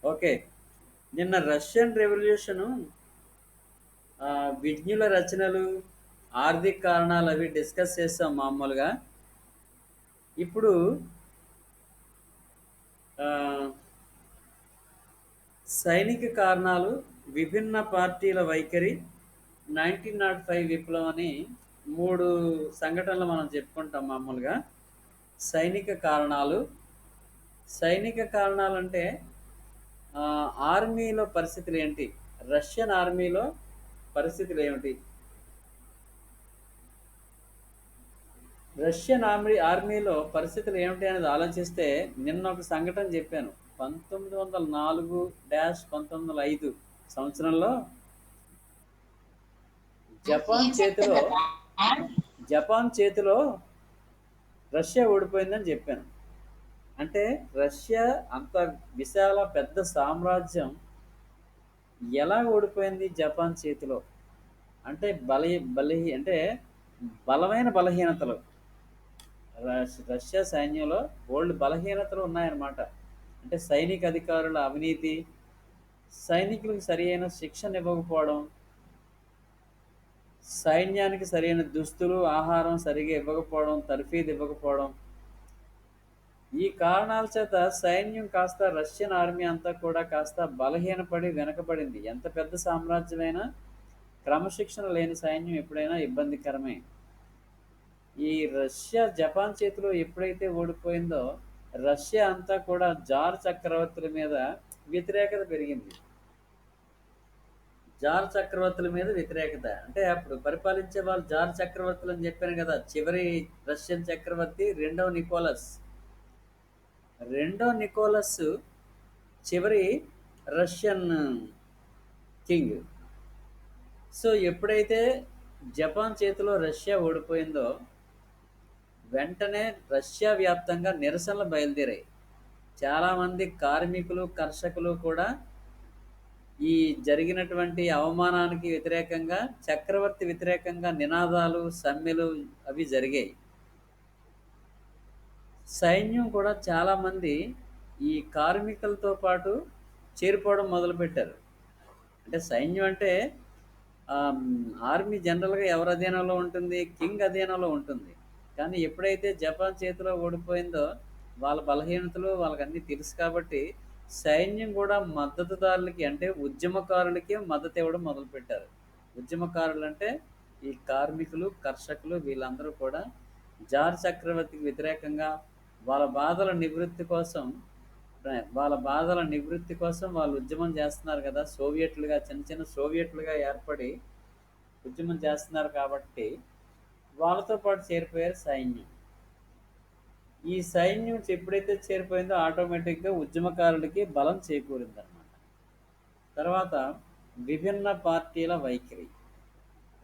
Okay. నిన్న Russian revolution విజ్ఞుల రచనలు, ఆర్థిక కారణాలు అవి డిస్కస్ చేస్తాం మామూలుగా. ఇప్పుడు ఆ, సైనిక కారణాలు, విభిన్న పార్టీల వైఖరి, 1905 విప్లవం అని 3 సంఘటనలు మనం చెప్పుకుంటాం మామూలుగా. సైనిక కారణాలు. సైనిక కారణాలంటే ఆర్మీలో పరిస్థితులు ఏంటి? రష్యన్ ఆర్మీలో పరిస్థితులు ఏమిటి? రష్యన్ ఆర్మీలో పరిస్థితులు ఏమిటి అనేది ఆలోచిస్తే నిన్న ఒక సంఘటన చెప్పాను. 1904-1905 సంవత్సరంలో జపాన్ చేతిలో జపాన్ చేతిలో రష్యా ఓడిపోయిందని చెప్పాను. అంటే రష్యా అంత విశాల పెద్ద సామ్రాజ్యం ఎలా ఓడిపోయింది జపాన్ చేతిలో? అంటే అంటే బలమైన బలహీనతలు. రష్యా సైన్యంలో బోల్డ్ బలహీనతలు ఉన్నాయన్నమాట. అంటే సైనిక అధికారుల అవినీతి, సైనికులకు సరి అయిన శిక్షణ ఇవ్వకపోవడం, సైన్యానికి సరైన దుస్తులు, ఆహారం సరిగా ఇవ్వకపోవడం, తర్ఫీదు ఇవ్వకపోవడం, ఈ కారణాల చేత సైన్యం కాస్త రష్యన్ ఆర్మీ అంతా కూడా కాస్త బలహీనపడి వెనకబడింది. ఎంత పెద్ద సామ్రాజ్యమైనా క్రమశిక్షణ లేని సైన్యం ఎప్పుడైనా ఇబ్బందికరమే. ఈ రష్యా జపాన్ చేతిలో ఎప్పుడైతే ఓడిపోయిందో రష్యా అంతా కూడా జార్ చక్రవర్తుల మీద వ్యతిరేకత పెరిగింది. జార్ చక్రవర్తుల మీద వ్యతిరేకత అంటే అప్పుడు పరిపాలించే వాళ్ళు జార్ చక్రవర్తులు అని చెప్పాను కదా. చివరి రష్యన్ చక్రవర్తి రెండో నికోలస్ చివరి రష్యన్ కింగ్. సో ఎప్పుడైతే జపాన్ చేతిలో రష్యా ఓడిపోయిందో వెంటనే రష్యా వ్యాప్తంగా నిరసనలు బయలుదేరాయి. చాలామంది కార్మికులు, కర్షకులు కూడా ఈ జరిగినటువంటి అవమానానికి వ్యతిరేకంగా, చక్రవర్తి వ్యతిరేకంగా నినాదాలు, సమ్మెలు అవి జరిగాయి. సైన్యం కూడా చాలామంది ఈ కార్మికులతో పాటు చేరిపోవడం మొదలుపెట్టారు. అంటే సైన్యం అంటే ఆర్మీ జనరల్గా ఎవరి అధీనంలో ఉంటుంది? కింగ్ అధీనంలో ఉంటుంది. కానీ ఎప్పుడైతే జపాన్ చేతిలో ఓడిపోయిందో వాళ్ళ బలహీనతలు వాళ్ళకి అన్నీ తెలుసు కాబట్టి సైన్యం కూడా మద్దతుదారులకి అంటే ఉద్యమకారులకి మద్దతు ఇవ్వడం మొదలుపెట్టారు. ఉద్యమకారులు అంటే ఈ కార్మికులు, కర్షకులు వీళ్ళందరూ కూడా జార్ చక్రవర్తికి వ్యతిరేకంగా వాళ్ళ బాధల నివృత్తి కోసం వాళ్ళు ఉద్యమం చేస్తున్నారు కదా. సోవియట్లుగా చిన్న చిన్న సోవియట్లుగా ఏర్పడి ఉద్యమం చేస్తున్నారు కాబట్టి వాళ్ళతో పాటు చేరిపోయారు సైన్యం. ఈ సైన్యం ఎప్పుడైతే చేరిపోయిందో ఆటోమేటిక్గా ఉద్యమకారులకి బలం చేకూరిందన్నమాట. తర్వాత విభిన్న పార్టీల వైఖరి.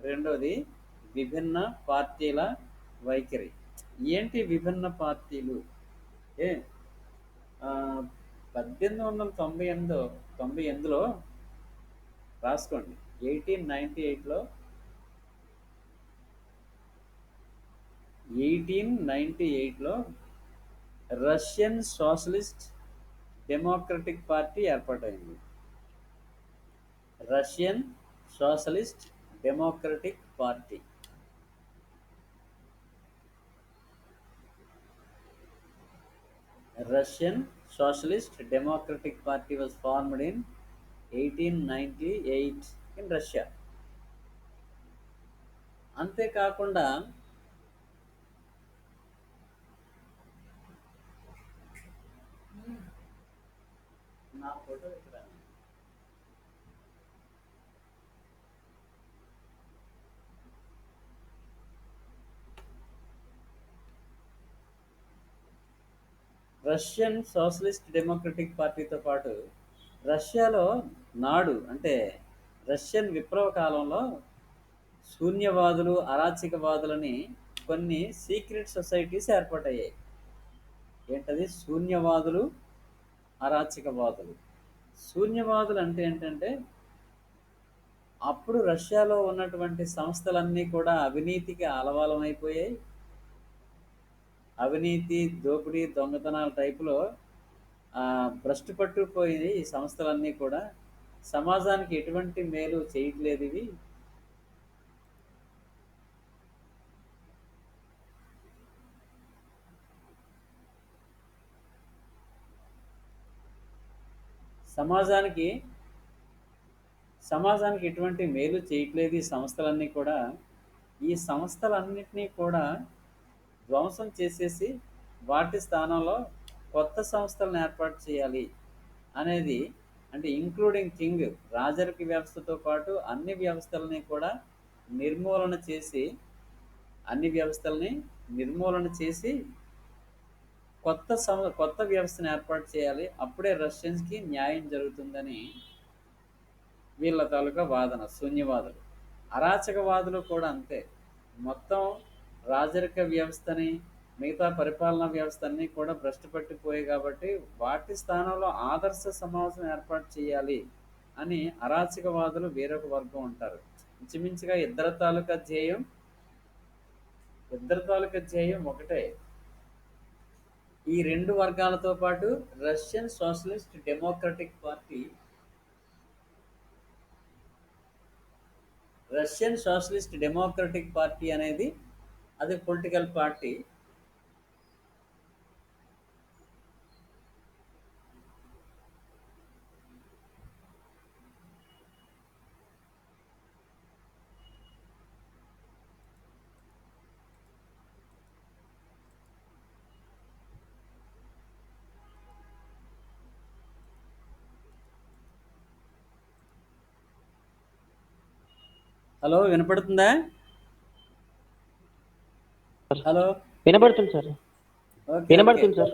రెండోది విభిన్న పార్టీల వైఖరి. ఏంటి విభిన్న పార్టీలు? ఏ 1898లో రాసుకోండి. 1898లో రష్యన్ సోషలిస్ట్ డెమోక్రటిక్ పార్టీ ఏర్పాటైంది. Russian Socialist Democratic Party. Russian Socialist Democratic Party was formed in 1898 in Russia. అంతేకాకుండా నా ఫోటో ఇక్కడ రష్యన్ సోషలిస్ట్ డెమోక్రటిక్ పార్టీతో పాటు రష్యాలో నాడు అంటే రష్యన్ విప్లవ కాలంలో శూన్యవాదులు, అరాచకవాదులని కొన్ని సీక్రెట్ సొసైటీస్ ఏర్పాటయ్యాయి. ఏంటది? శూన్యవాదులు, అరాచకవాదులు. శూన్యవాదులు అంటే ఏంటంటే అప్పుడు రష్యాలో ఉన్నటువంటి సంస్థలన్నీ కూడా అవినీతికి ఆలవాలమైపోయాయి. అవినీతి, దోపిడీ, దొంగతనాల టైపులో భ్రష్టు పట్టుకుపోయి ఈ సంస్థలన్నీ కూడా. సమాజానికి ఎటువంటి మేలు చేయట్లేదు ఇవి. సమాజానికి సమాజానికి ఎటువంటి మేలు చేయట్లేదు ఈ సంస్థలన్నీ కూడా. ఈ సంస్థలన్నిటినీ కూడా ధ్వంసం చేసేసి వాటి స్థానంలో కొత్త సంస్థలను ఏర్పాటు చేయాలి అనేది, అంటే ఇంక్లూడింగ్ కింగ్, రాజరిక వ్యవస్థతో పాటు అన్ని వ్యవస్థలని కూడా నిర్మూలన చేసి అన్ని వ్యవస్థల్ని నిర్మూలన చేసి కొత్త వ్యవస్థను ఏర్పాటు చేయాలి. అప్పుడే రష్యన్స్కి న్యాయం జరుగుతుందని వీళ్ళ తాలూకా వాదన. శూన్యవాదులు, అరాచకవాదులు కూడా అంతే. మొత్తం రాజరిక వ్యవస్థని, మిగతా పరిపాలనా వ్యవస్థని కూడా భ్రష్టు పట్టిపోయాయి కాబట్టి వాటి స్థానంలో ఆదర్శ సమాజం ఏర్పాటు చేయాలి అని అరాచకవాదులు వేరొక వర్గం ఉంటారు. ఇంచుమించుగా ఇద్దరి తాలూకా ధ్యేయం ఒకటే. ఈ రెండు వర్గాలతో పాటు రష్యన్ సోషలిస్ట్ డెమోక్రటిక్ పార్టీ అనేది అది పొలిటికల్ పార్టీ. హలో, వినపడుతుందా? హలో. వినబడుతుంది సార్. Okay, okay. వినబడుతుంది సార్.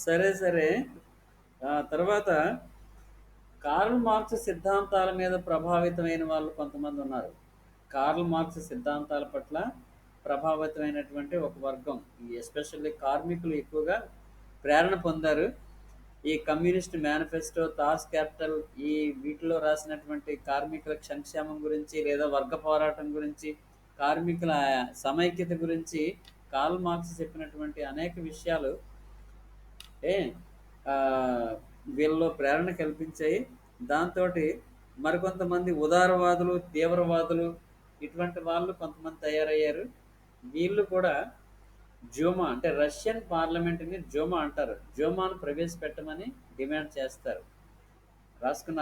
సరే, సరే. తర్వాత కార్ల్ మార్క్స్ సిద్ధాంతాల మీద ప్రభావితమైన వాళ్ళు కొంతమంది ఉన్నారు. కార్ల్ మార్క్స్ సిద్ధాంతాల పట్ల ప్రభావితమైనటువంటి ఒక వర్గం, ఈ ఎస్పెషల్లీ కార్మికులు ఎక్కువగా ప్రేరణ పొందారు. ఈ కమ్యూనిస్ట్ మేనిఫెస్టో, థార్స్ క్యాపిటల్, ఈ వీటిలో రాసినటువంటి కార్మికుల సంక్షేమం గురించి లేదా వర్గ పోరాటం గురించి, కార్మికుల సమైక్యత గురించి కార్ల్ మార్క్స్ చెప్పినటువంటి అనేక విషయాలు ఏ ఆ, వీళ్ళలో ప్రేరణ కల్పించాయి. దాంతో మరికొంతమంది ఉదారవాదులు, తీవ్రవాదులు, ఇటువంటి వాళ్ళు కొంతమంది తయారయ్యారు. వీళ్ళు కూడా జూమా, అంటే రష్యన్ పార్లమెంట్ని జూమా అంటారు, జూమాను ప్రవేశపెట్టమని డిమాండ్ చేస్తారు.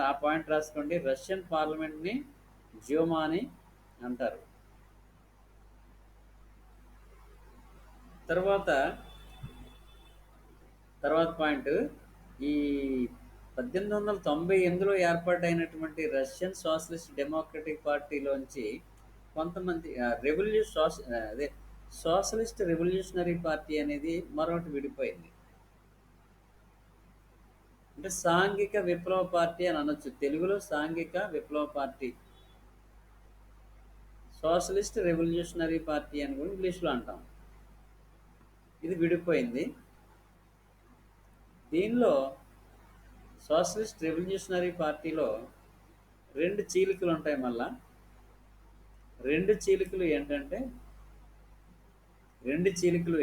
ఆ పాయింట్ రాసుకోండి. రష్యన్ పార్లమెంట్ని జూమా అని అంటారు. తర్వాత పాయింట్, ఈ 1898లో ఏర్పాటైనటువంటి రష్యన్ సోషలిస్ట్ డెమోక్రటిక్ పార్టీలోంచి కొంతమంది సోషలిస్ట్ రెవల్యూషనరీ పార్టీ అనేది మరొకటి విడిపోయింది. అంటే సాంఘిక విప్లవ పార్టీ అని అనొచ్చు, తెలుగులో సాంఘిక విప్లవ పార్టీ, సోషలిస్ట్ రెవల్యూషనరీ పార్టీ అని కూడా ఇంగ్లీష్లో అంటాం. ఇది విడిపోయింది. దీనిలో సోషలిస్ట్ రెవల్యూషనరీ పార్టీలో రెండు చీలికలు ఉంటాయి. మళ్ళా రెండు చీలికలు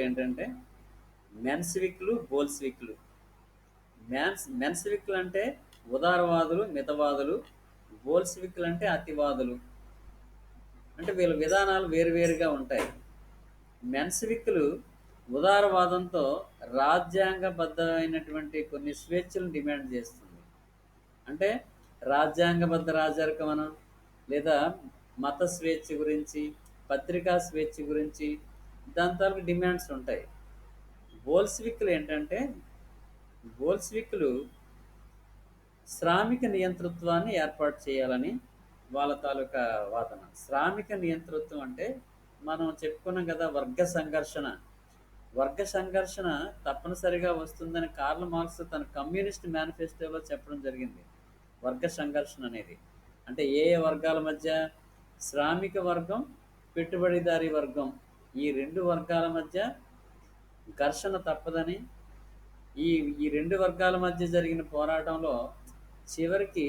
ఏంటంటే మెన్స్విక్లు, బోల్స్విక్లు. మెన్స్విక్లు అంటే ఉదారవాదులు, మితవాదులు. బోల్స్విక్లు అంటే అతివాదులు. అంటే వీళ్ళ విధానాలు వేరువేరుగా ఉంటాయి. మెన్స్విక్లు ఉదారవాదంతో రాజ్యాంగబద్ధమైనటువంటి కొన్ని స్వేచ్ఛలను డిమాండ్ చేస్తుంది. అంటే రాజ్యాంగబద్ధ రాజరికమనం, లేదా మత స్వేచ్ఛ గురించి, పత్రికా స్వేచ్ఛ గురించి దాని తాలూకు డిమాండ్స్ ఉంటాయి. బోల్స్విక్లు శ్రామిక నియంతృత్వాన్ని ఏర్పాటు చేయాలని వాళ్ళ తాలూకా వాదన. శ్రామిక నియంతృత్వం అంటే మనం చెప్పుకున్నాం కదా, వర్గ సంఘర్షణ తప్పనిసరిగా వస్తుందని కార్ల్ మార్క్స్ తన కమ్యూనిస్ట్ మేనిఫెస్టోలో చెప్పడం జరిగింది. వర్గ సంఘర్షణ అనేది అంటే ఏ వర్గాల మధ్య? శ్రామిక వర్గం, పెట్టుబడిదారీ వర్గం, ఈ 2 వర్గాల మధ్య ఘర్షణ తప్పదని, ఈ ఈ 2 వర్గాల మధ్య జరిగిన పోరాటంలో చివరికి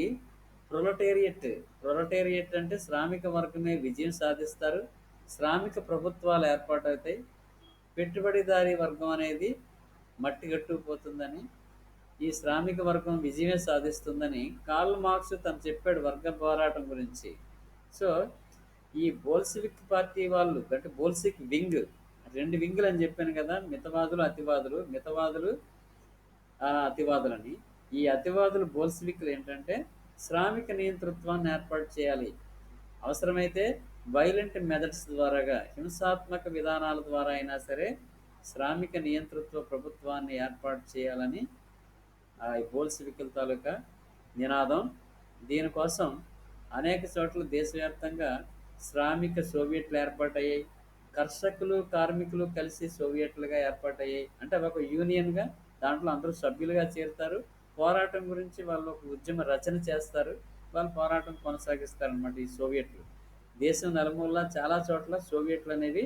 ప్రొలెటేరియట్, ప్రొలెటేరియట్ అంటే శ్రామిక వర్గమే విజయం సాధిస్తారు. శ్రామిక ప్రభుత్వాలు ఏర్పాటవుతాయి. పెట్టుబడిదారీ వర్గం అనేది మట్టిగట్టుకుపోతుందని, ఈ శ్రామిక వర్గం విజయమే సాధిస్తుందని కార్ల్ మార్క్స్ తను చెప్పాడు వర్గ పోరాటం గురించి. సో ఈ బోల్షివిక్ పార్టీ వాళ్ళు అంటే బోల్షిక్ వింగ్, 2 వింగులు అని చెప్పాను కదా, మితవాదులు అతివాదులు. మితవాదులు అతివాదులని. ఈ అతివాదులు బోల్షివిక్లు ఏంటంటే శ్రామిక నియంతృత్వాన్ని ఏర్పాటు చేయాలి, అవసరమైతే వైలెంట్ మెథడ్స్ ద్వారాగా, హింసాత్మక విధానాల ద్వారా అయినా సరే శ్రామిక నియంతృత్వ ప్రభుత్వాన్ని ఏర్పాటు చేయాలని ఈ బోల్షివికుల తాలూకా నినాదం. దీనికోసం అనేక చోట్ల దేశవ్యాప్తంగా శ్రామిక సోవియట్లు ఏర్పాటయ్యాయి. కర్షకులు కార్మికులు కలిసి సోవియట్లుగా ఏర్పాటయ్యాయి. అంటే అవి ఒక యూనియన్గా, దాంట్లో అందరూ సభ్యులుగా చేరుతారు. పోరాటం గురించి వాళ్ళు ఒక ఉద్యమ రచన చేస్తారు, వాళ్ళు పోరాటం కొనసాగిస్తారనమాట ఈ సోవియట్లు. దేశం నలుమూలలా చాలా చోట్ల సోవియట్లు అనేవి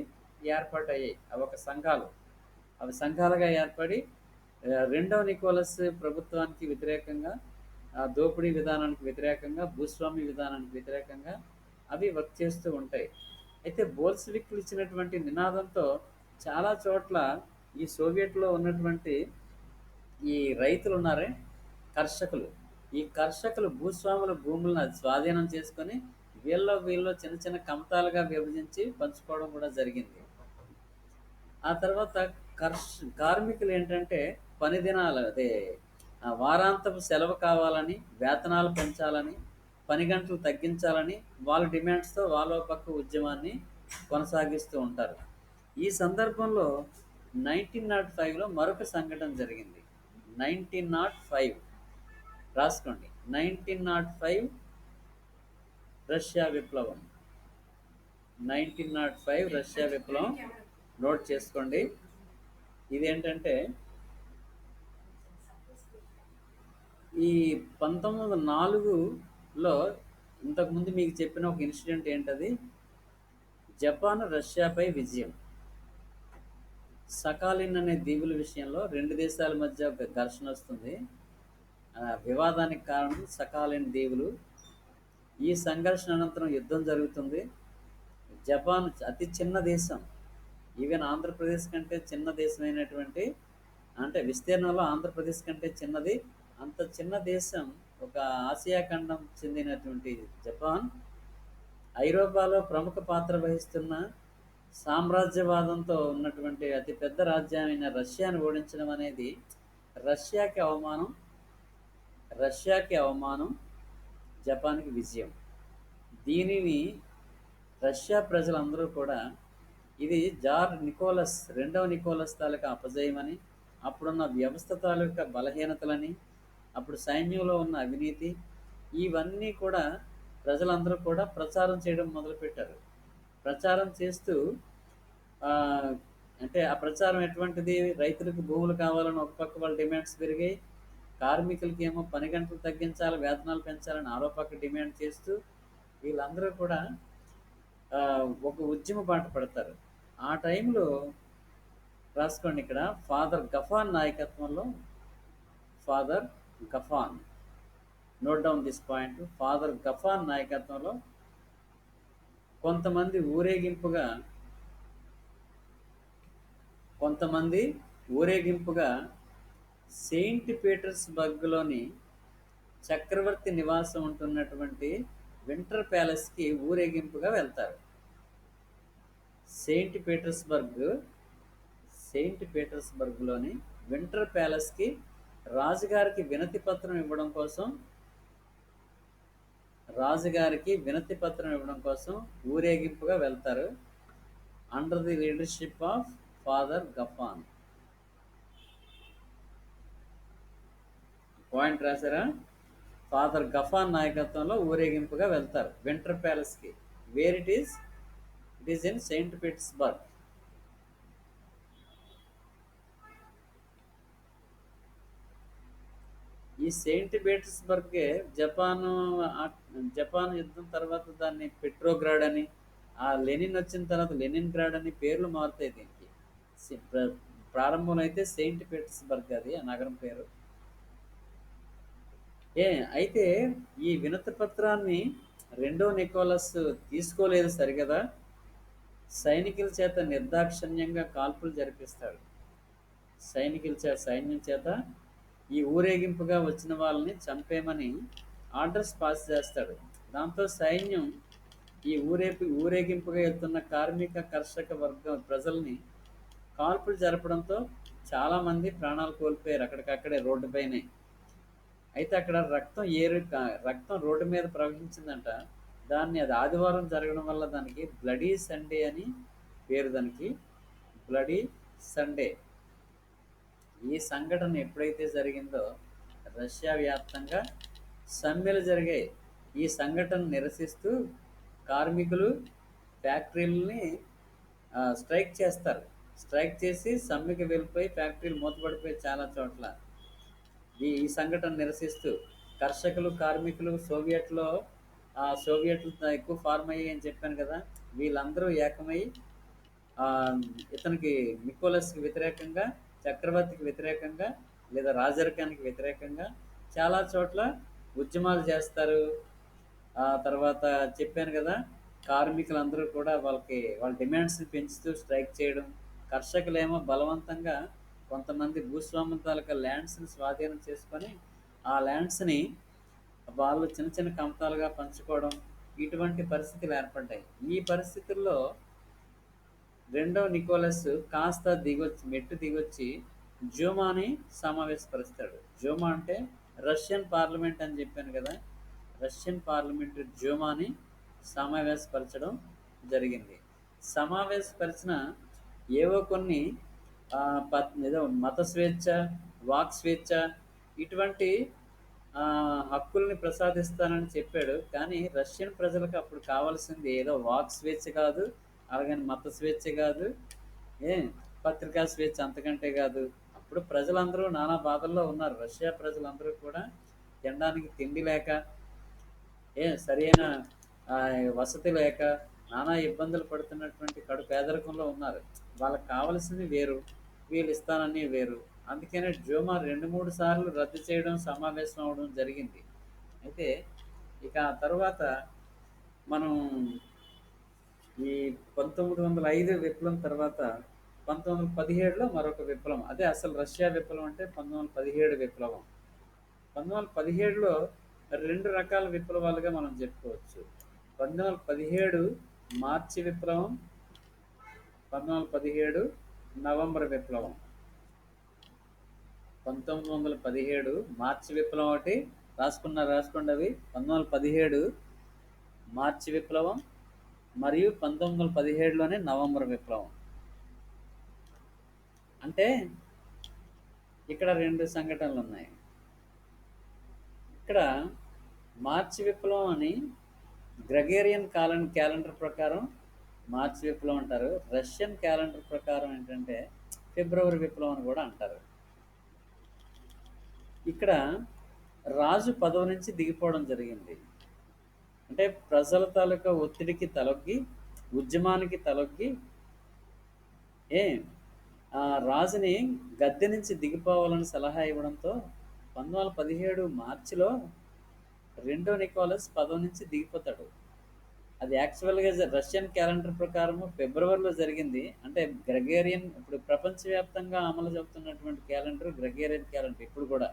ఏర్పాటయ్యాయి. అవి ఒక సంఘాలు, అవి సంఘాలుగా ఏర్పడి రెండవ నికోలస్ ప్రభుత్వానికి వ్యతిరేకంగా, దోపిడీ విధానానికి వ్యతిరేకంగా, భూస్వామి విధానానికి వ్యతిరేకంగా అవి వర్క్ చేస్తూ ఉంటాయి. అయితే బోల్షివిక్లు ఇచ్చినటువంటి నినాదంతో చాలా చోట్ల ఈ సోవియట్లో ఉన్నటువంటి ఈ రైతులు ఉన్నారే, కర్షకులు, ఈ కర్షకులు భూస్వాముల భూములను స్వాధీనం చేసుకొని వీళ్ళు చిన్న చిన్న కమతాలుగా విభజించి పంచుకోవడం కూడా జరిగింది. ఆ తర్వాత కార్మికులు ఏంటంటే పని దినాలు, అదే వారాంతపు సెలవు కావాలని, వేతనాలు పెంచాలని, పని గంటలు తగ్గించాలని వాళ్ళ డిమాండ్స్తో వాళ్ళ పక్క ఉద్యమాన్ని కొనసాగిస్తూ ఉంటారు. ఈ సందర్భంలో 1905లో మరొక సంఘటన జరిగింది. 1905 రాసుకోండి. 1905 రష్యా విప్లవం. 1905 రష్యా విప్లవం నోట్ చేసుకోండి. ఇదేంటంటే ఈ 1904లో ఇంతకుముందు మీకు చెప్పిన ఒక ఇన్సిడెంట్ ఏంటది, జపాన్ రష్యాపై విజయం. సకాలిన్ అనే దీవుల విషయంలో 2 దేశాల మధ్య ఒక ఘర్షణ వస్తుంది. వివాదానికి కారణం సకాలిన్ దీవులు. ఈ సంఘర్షణ అనంతరం యుద్ధం జరుగుతుంది. జపాన్ అతి చిన్న దేశం, ఈవెన్ ఆంధ్రప్రదేశ్ కంటే చిన్న దేశమైనటువంటి, అంటే విస్తీర్ణంలో ఆంధ్రప్రదేశ్ కంటే చిన్నది, అంత చిన్న దేశం, ఒక ఆసియా ఖండం చెందినటువంటి జపాన్ ఐరోపాలో ప్రముఖ పాత్ర వహిస్తున్న సామ్రాజ్యవాదంతో ఉన్నటువంటి అతిపెద్ద రాజ్యమైన రష్యాను ఓడించడం అనేది రష్యాకి అవమానం, రష్యాకి అవమానం, జపాన్కి విజయం. దీనిని రష్యా ప్రజలందరూ కూడా ఇది జార్ నికోలస్, రెండవ నికోలస్ తాలూకా అపజయమని, అప్పుడున్న వ్యవస్థ తాలూకా బలహీనతలని, అప్పుడు సైన్యంలో ఉన్న అవినీతి, ఇవన్నీ కూడా ప్రజలందరూ కూడా ప్రచారం చేయడం మొదలుపెట్టారు. ప్రచారం చేస్తూ అంటే ఆ ప్రచారం ఎటువంటిది, రైతులకు భూములు కావాలని ఒక పక్క వాళ్ళ డిమాండ్స్ పెరిగాయి, కార్మికులకి ఏమో పని గంటలు తగ్గించాలి, వేతనాలు పెంచాలని ఆరో పక్క డిమాండ్ చేస్తూ వీళ్ళందరూ కూడా ఒక ఉద్యమ బాట పడతారు. ఆ టైంలో రాసుకోండి ఇక్కడ, ఫాదర్ గఫాన్ నాయకత్వంలో, Father Gapon, note down this point, Father Gapon నాయకత్వంలో కొంతమంది ఊరేగింపుగా సెయింట్ పీటర్స్బర్గ్లోని చక్రవర్తి నివాసం ఉంటున్నటువంటి వింటర్ ప్యాలెస్కి ఊరేగింపుగా వెళ్తారు. సెయింట్ పీటర్స్బర్గ్లోని వింటర్ ప్యాలెస్కి రాజుగారికి వినతి పత్రం ఇవ్వడం కోసం ఊరేగింపుగా వెళ్తారు, under the leadership of Father Gapon. Point రాశారా? ఫాదర్ గఫాన్ నాయకత్వంలో ఊరేగింపుగా వెళ్తారు వింటర్ ప్యాలెస్కి. Where it is in Saint Petersburg. ఈ సెయింట్ పీటర్స్బర్గే జపాన్ యుద్ధం తర్వాత దాన్ని పెట్రోగ్రాడ్ అని, ఆ లెనిన్ వచ్చిన తర్వాత లెనిన్ గ్రాడ్ అని పేర్లు మారుతాయి దీనికి. ప్రారంభంలో అయితే సెయింట్ పీటర్స్బర్గ్ అది ఆ నగరం పేరు. ఏ అయితే ఈ వినతి పత్రాన్ని రెండో నికోలస్ తీసుకోలేదు సరిగదా, సైనికుల చేత నిర్దాక్షిణ్యంగా కాల్పులు జరిపిస్తాడు. సైన్యం చేత ఈ ఊరేగింపుగా వచ్చిన వాళ్ళని చంపేమని ఆర్డర్స్ పాస్ చేస్తాడు. దాంతో సైన్యం ఈ ఊరేగింపుగా వెళ్తున్న కార్మిక కర్షక వర్గం ప్రజల్ని కాల్పులు జరపడంతో చాలామంది ప్రాణాలు కోల్పోయారు అక్కడికక్కడే రోడ్డుపైనే. అయితే అక్కడ రక్తం రోడ్డు మీద ప్రవహించిందంట. అది ఆదివారం జరగడం వల్ల దానికి బ్లడీ సండే అని పేరు. దానికి బ్లడీ సండే. ఈ సంఘటన ఎప్పుడైతే జరిగిందో రష్యా వ్యాప్తంగా సమ్మెలు జరిగాయి. ఈ సంఘటన నిరసిస్తూ కార్మికులు ఫ్యాక్టరీలని స్ట్రైక్ చేస్తారు. స్ట్రైక్ చేసి సమ్మెకి వెళ్ళిపోయి ఫ్యాక్టరీలు మూతపడిపోయి చాలా చోట్ల ఈ సంఘటన నిరసిస్తూ కర్షకులు, కార్మికులు సోవియట్లు ఎక్కువ ఫార్మ్ అయ్యాయి అని చెప్పాను కదా, వీళ్ళందరూ ఏకమై ఆ, ఇతనికి నికోలస్కి వ్యతిరేకంగా, చక్రవర్తికి వ్యతిరేకంగా లేదా రాజరికానికి వ్యతిరేకంగా చాలా చోట్ల ఉద్యమాలు చేస్తారు. ఆ తర్వాత చెప్పాను కదా, కార్మికులందరూ కూడా వాళ్ళ డిమాండ్స్ని పెంచుతూ స్ట్రైక్ చేయడం, కర్షకులేమో బలవంతంగా కొంతమంది భూస్వాముల తాలూకా ల్యాండ్స్ని స్వాధీనం చేసుకొని ఆ ల్యాండ్స్ని వాళ్ళు చిన్న చిన్న కమతాలుగా పంచుకోవడం, ఇటువంటి పరిస్థితులు ఏర్పడ్డాయి. ఈ పరిస్థితుల్లో రెండో నికోలస్ కాస్త మెట్టు దిగొచ్చి జ్యూమాని సమావేశపరుస్తాడు. జ్యూమా అంటే రష్యన్ పార్లమెంట్ అని చెప్పాను కదా, రష్యన్ పార్లమెంట్ జ్యూమాని సమావేశపరచడం జరిగింది. సమావేశపరిచిన ఏవో కొన్ని ఏదో మత స్వేచ్ఛ, వాక్ స్వేచ్ఛ ఇటువంటి హక్కుల్ని ప్రసాదిస్తానని చెప్పాడు. కానీ రష్యన్ ప్రజలకు అప్పుడు కావాల్సింది ఏదో వాక్ స్వేచ్ఛ కాదు, అలాగని మత స్వేచ్ఛ కాదు, ఏ పత్రికా స్వేచ్ఛ అంతకంటే కాదు. అప్పుడు ప్రజలందరూ నానా బాధల్లో ఉన్నారు. రష్యా ప్రజలందరూ కూడా తినడానికి తిండి లేక, సరైన వసతి లేక నానా ఇబ్బందులు పడుతున్నటువంటి కడు పేదరికంలో ఉన్నారు. వాళ్ళకి కావలసింది వేరు, వీళ్ళు ఇస్తానని వేరు. అందుకనే జ్యూమా 2-3 సార్లు రద్దు చేయడం, సమావేశం అవడం జరిగింది. అయితే ఇక ఆ తర్వాత మనం ఈ 1905 విప్లవం తర్వాత 1917లో మరొక విప్లవం, అదే అసలు రష్యా విప్లవం అంటే 1917 విప్లవం. 1917లో 2 రకాల విప్లవాలుగా మనం చెప్పుకోవచ్చు. 1917 మార్చి విప్లవం, 1917 నవంబర్ విప్లవం. 1917 మార్చి విప్లవం ఒకటి, రాసుకోండి అవి. 1917 మార్చి విప్లవం మరియు 1917లోనే నవంబర్ విప్లవం. అంటే ఇక్కడ 2 సంఘటనలు ఉన్నాయి. ఇక్కడ మార్చి విప్లవం అని గ్రెగేరియన్ క్యాలెండర్ ప్రకారం మార్చి విప్లవం అంటారు. రష్యన్ క్యాలెండర్ ప్రకారం ఏంటంటే ఫిబ్రవరి విప్లవం అని కూడా అంటారు. ఇక్కడ రాజు పదవి నుంచి దిగిపోవడం జరిగింది. అంటే ప్రజల తాలూకా ఒత్తిడికి తలొగ్గి, ఉద్యమానికి తలొగ్గి రాజుని గద్దె నుంచి దిగిపోవాలని సలహా ఇవ్వడంతో 1917 మార్చిలో రెండో నికోలస్ పదవి నుంచి దిగిపోతాడు. అది యాక్చువల్గా రష్యన్ క్యాలెండర్ ప్రకారము ఫిబ్రవరిలో జరిగింది. అంటే గ్రెగేరియన్, ఇప్పుడు ప్రపంచవ్యాప్తంగా అమలు జరుగుతున్నటువంటి క్యాలెండర్ గ్రెగేరియన్ క్యాలెండర్. ఇప్పుడు కూడా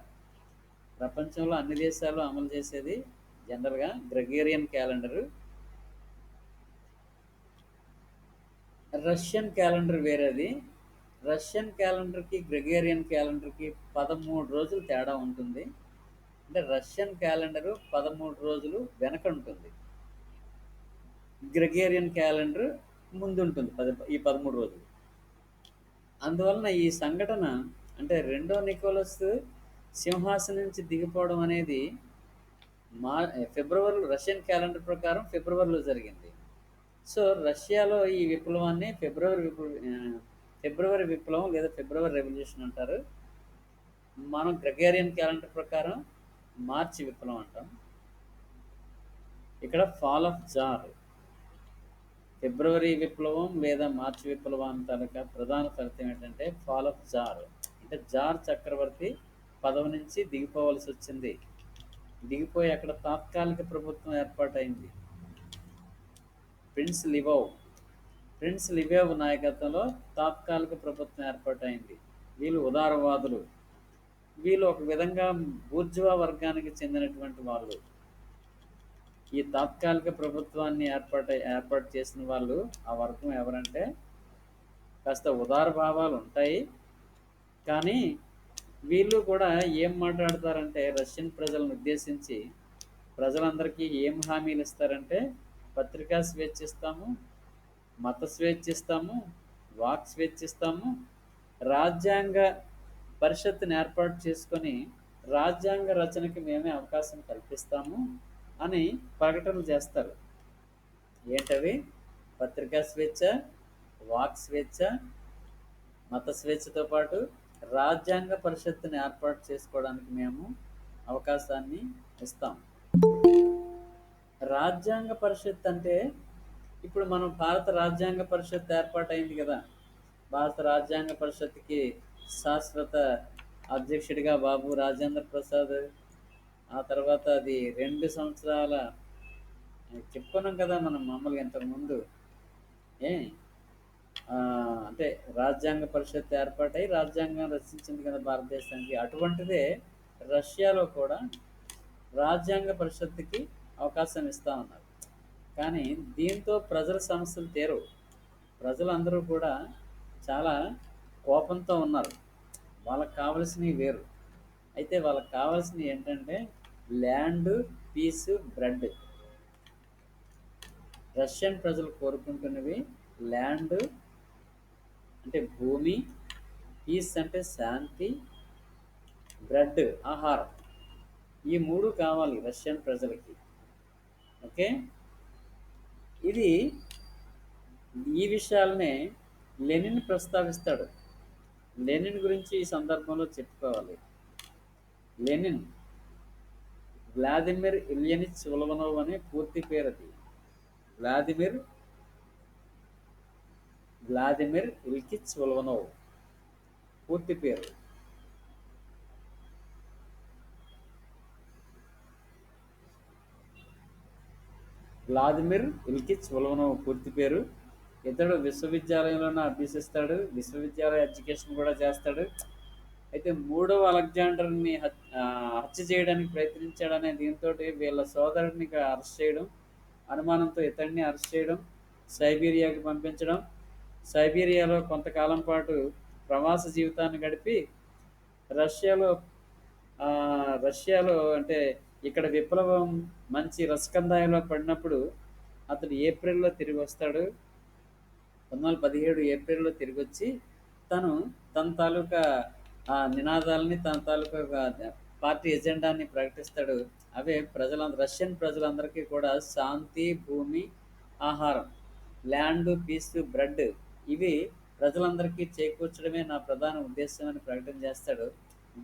ప్రపంచంలో అన్ని దేశాలు అమలు చేసేది జనరల్గా గ్రెగేరియన్ క్యాలెండరు. రష్యన్ క్యాలెండర్ వేరేది. రష్యన్ క్యాలెండర్కి గ్రెగేరియన్ క్యాలెండర్కి 13 రోజులు తేడా ఉంటుంది. అంటే రష్యన్ క్యాలెండరు 13 రోజులు వెనక ఉంటుంది, గ్రెగేరియన్ క్యాలెండర్ ముందుంటుంది ఈ 13 రోజులు. అందువలన ఈ సంఘటన అంటే రెండో నికోలస్ సింహాసనం నుంచి దిగిపోవడం అనేది ఫిబ్రవరిలో, రష్యన్ క్యాలెండర్ ప్రకారం ఫిబ్రవరిలో జరిగింది. సో రష్యాలో ఈ విప్లవాన్ని ఫిబ్రవరి విప్లవం లేదా ఫిబ్రవరి రెవల్యూషన్ అంటారు. మనం గ్రెగేరియన్ క్యాలెండర్ ప్రకారం మార్చి విప్లవం అంటాం. ఇక్కడ ఫాల్ ఆఫ్ జార్. ఫిబ్రవరి విప్లవం లేదా మార్చి విప్లవం తాలూకా ప్రధాన ఫలితం ఏంటంటే ఫాల్ ఆఫ్ జార్. అంటే జార్ చక్రవర్తి పదవి నుంచి దిగిపోవలసి వచ్చింది. దిగిపోయి అక్కడ తాత్కాలిక ప్రభుత్వం ఏర్పాటైంది. ప్రిన్స్ లివోవ్ ప్రిన్స్ లివోవ్ నాయకత్వంలో తాత్కాలిక ప్రభుత్వం ఏర్పాటైంది. వీళ్ళు ఉదారవాదులు. వీళ్ళు ఒక విధంగా బూర్జువా వర్గానికి చెందినటువంటి వాళ్ళు. ఈ తాత్కాలిక ప్రభుత్వాన్ని ఏర్పాటు చేసిన వాళ్ళు ఆ వర్గం ఎవరంటే కాస్త ఉదార భావాలు ఉంటాయి. కానీ వీళ్ళు కూడా ఏం మాట్లాడతారంటే రష్యన్ ప్రజలను ఉద్దేశించి ప్రజలందరికీ ఏం హామీలు ఇస్తారంటే పత్రికా స్వేచ్ఛ ఇస్తాము, మత స్వేచ్ఛ ఇస్తాము, వాక్ స్వేచ్ఛ ఇస్తాము, రాజ్యాంగ పరిషత్తుని ఏర్పాటు చేసుకొని రాజ్యాంగ రచనకి మేమే అవకాశం కల్పిస్తాము అని ప్రకటనలు చేస్తారు. ఏంటవి? పత్రికా స్వేచ్ఛ, వాక్ స్వేచ్ఛ, మత స్వేచ్ఛతో పాటు రాజ్యాంగ పరిషత్తుని ఏర్పాటు చేసుకోవడానికి మేము అవకాశాన్ని ఇస్తాం. రాజ్యాంగ పరిషత్ అంటే ఇప్పుడు మనం భారత రాజ్యాంగ పరిషత్ ఏర్పాటైంది కదా. భారత రాజ్యాంగ పరిషత్కి శాశ్వత అధ్యక్షుడిగా బాబు రాజేంద్ర ప్రసాద్. ఆ తర్వాత అది 2 సంవత్సరాల చెప్పుకున్నాం కదా మనం మామూలుగా ఇంతకుముందు. ఏ అంటే రాజ్యాంగ పరిషత్ ఏర్పాటై రాజ్యాంగం రచించింది కదా భారతదేశానికి. అటువంటిదే రష్యాలో కూడా రాజ్యాంగ పరిషత్తుకి అవకాశం ఇస్తా ఉన్నారు. కానీ దీంతో ప్రజల సమస్యలు తీరవు. ప్రజలందరూ కూడా చాలా కోపంతో ఉన్నారు. వాళ్ళకి కావలసినవి వేరు. అయితే వాళ్ళకి కావాల్సినవి ఏంటంటే ల్యాండ్, పీస్, బ్రెడ్. రష్యన్ ప్రజలు కోరుకుంటున్నవి ల్యాండ్ అంటే భూమి, పీస్ అంటే శాంతి, బ్రెడ్ ఆహారం. ఈ 3 కావాలి రష్యన్ ప్రజలకి. ఓకే, ఇది ఈ విషయాలనే లెనిన్ ప్రస్తావిస్తాడు. లెనిన్ గురించి ఈ సందర్భంలో చెప్పుకోవాలి. లెనిన్ వ్లాదిమిర్ ఇలియనిచ్ ఉలవనోవ్ అనే పూర్తి పేరు. అది వ్లాదిమిర్ ఇల్కిచ్ ఉలవనోవ్ పూర్తి పేరు. వ్లాదిమిర్ ఇల్కిచ్ ఉలవనోవ్ పూర్తి పేరు. ఇతడు విశ్వవిద్యాలయంలోనే అభ్యసిస్తాడు. విశ్వవిద్యాలయ ఎడ్యుకేషన్ కూడా చేస్తాడు. అయితే 3వ అలెగ్జాండర్ని హత్య చేయడానికి ప్రయత్నించాడనే దీంతో వీళ్ళ సోదరుడిని అరెస్ట్ చేయడం, అనుమానంతో ఇతడిని అరెస్ట్ చేయడం, సైబీరియాకి పంపించడం, సైబీరియాలో కొంతకాలం పాటు ప్రవాస జీవితాన్ని గడిపి రష్యాలో రష్యాలో అంటే ఇక్కడ విప్లవం మంచి రసకందాయంలో పడినప్పుడు అతడు ఏప్రిల్లో తిరిగి వస్తాడు. 1917 ఏప్రిల్లో తిరిగి వచ్చి తన తాలూకా నినాదాలని, తన తాలూకా పార్టీ ఎజెండాని ప్రకటిస్తాడు. అవే రష్యన్ ప్రజలందరికీ కూడా శాంతి, భూమి, ఆహారం, ల్యాండ్, పీస్, బ్రెడ్ ఇవి ప్రజలందరికీ చేకూర్చడమే నా ప్రధాన ఉద్దేశం అని ప్రకటన చేస్తాడు.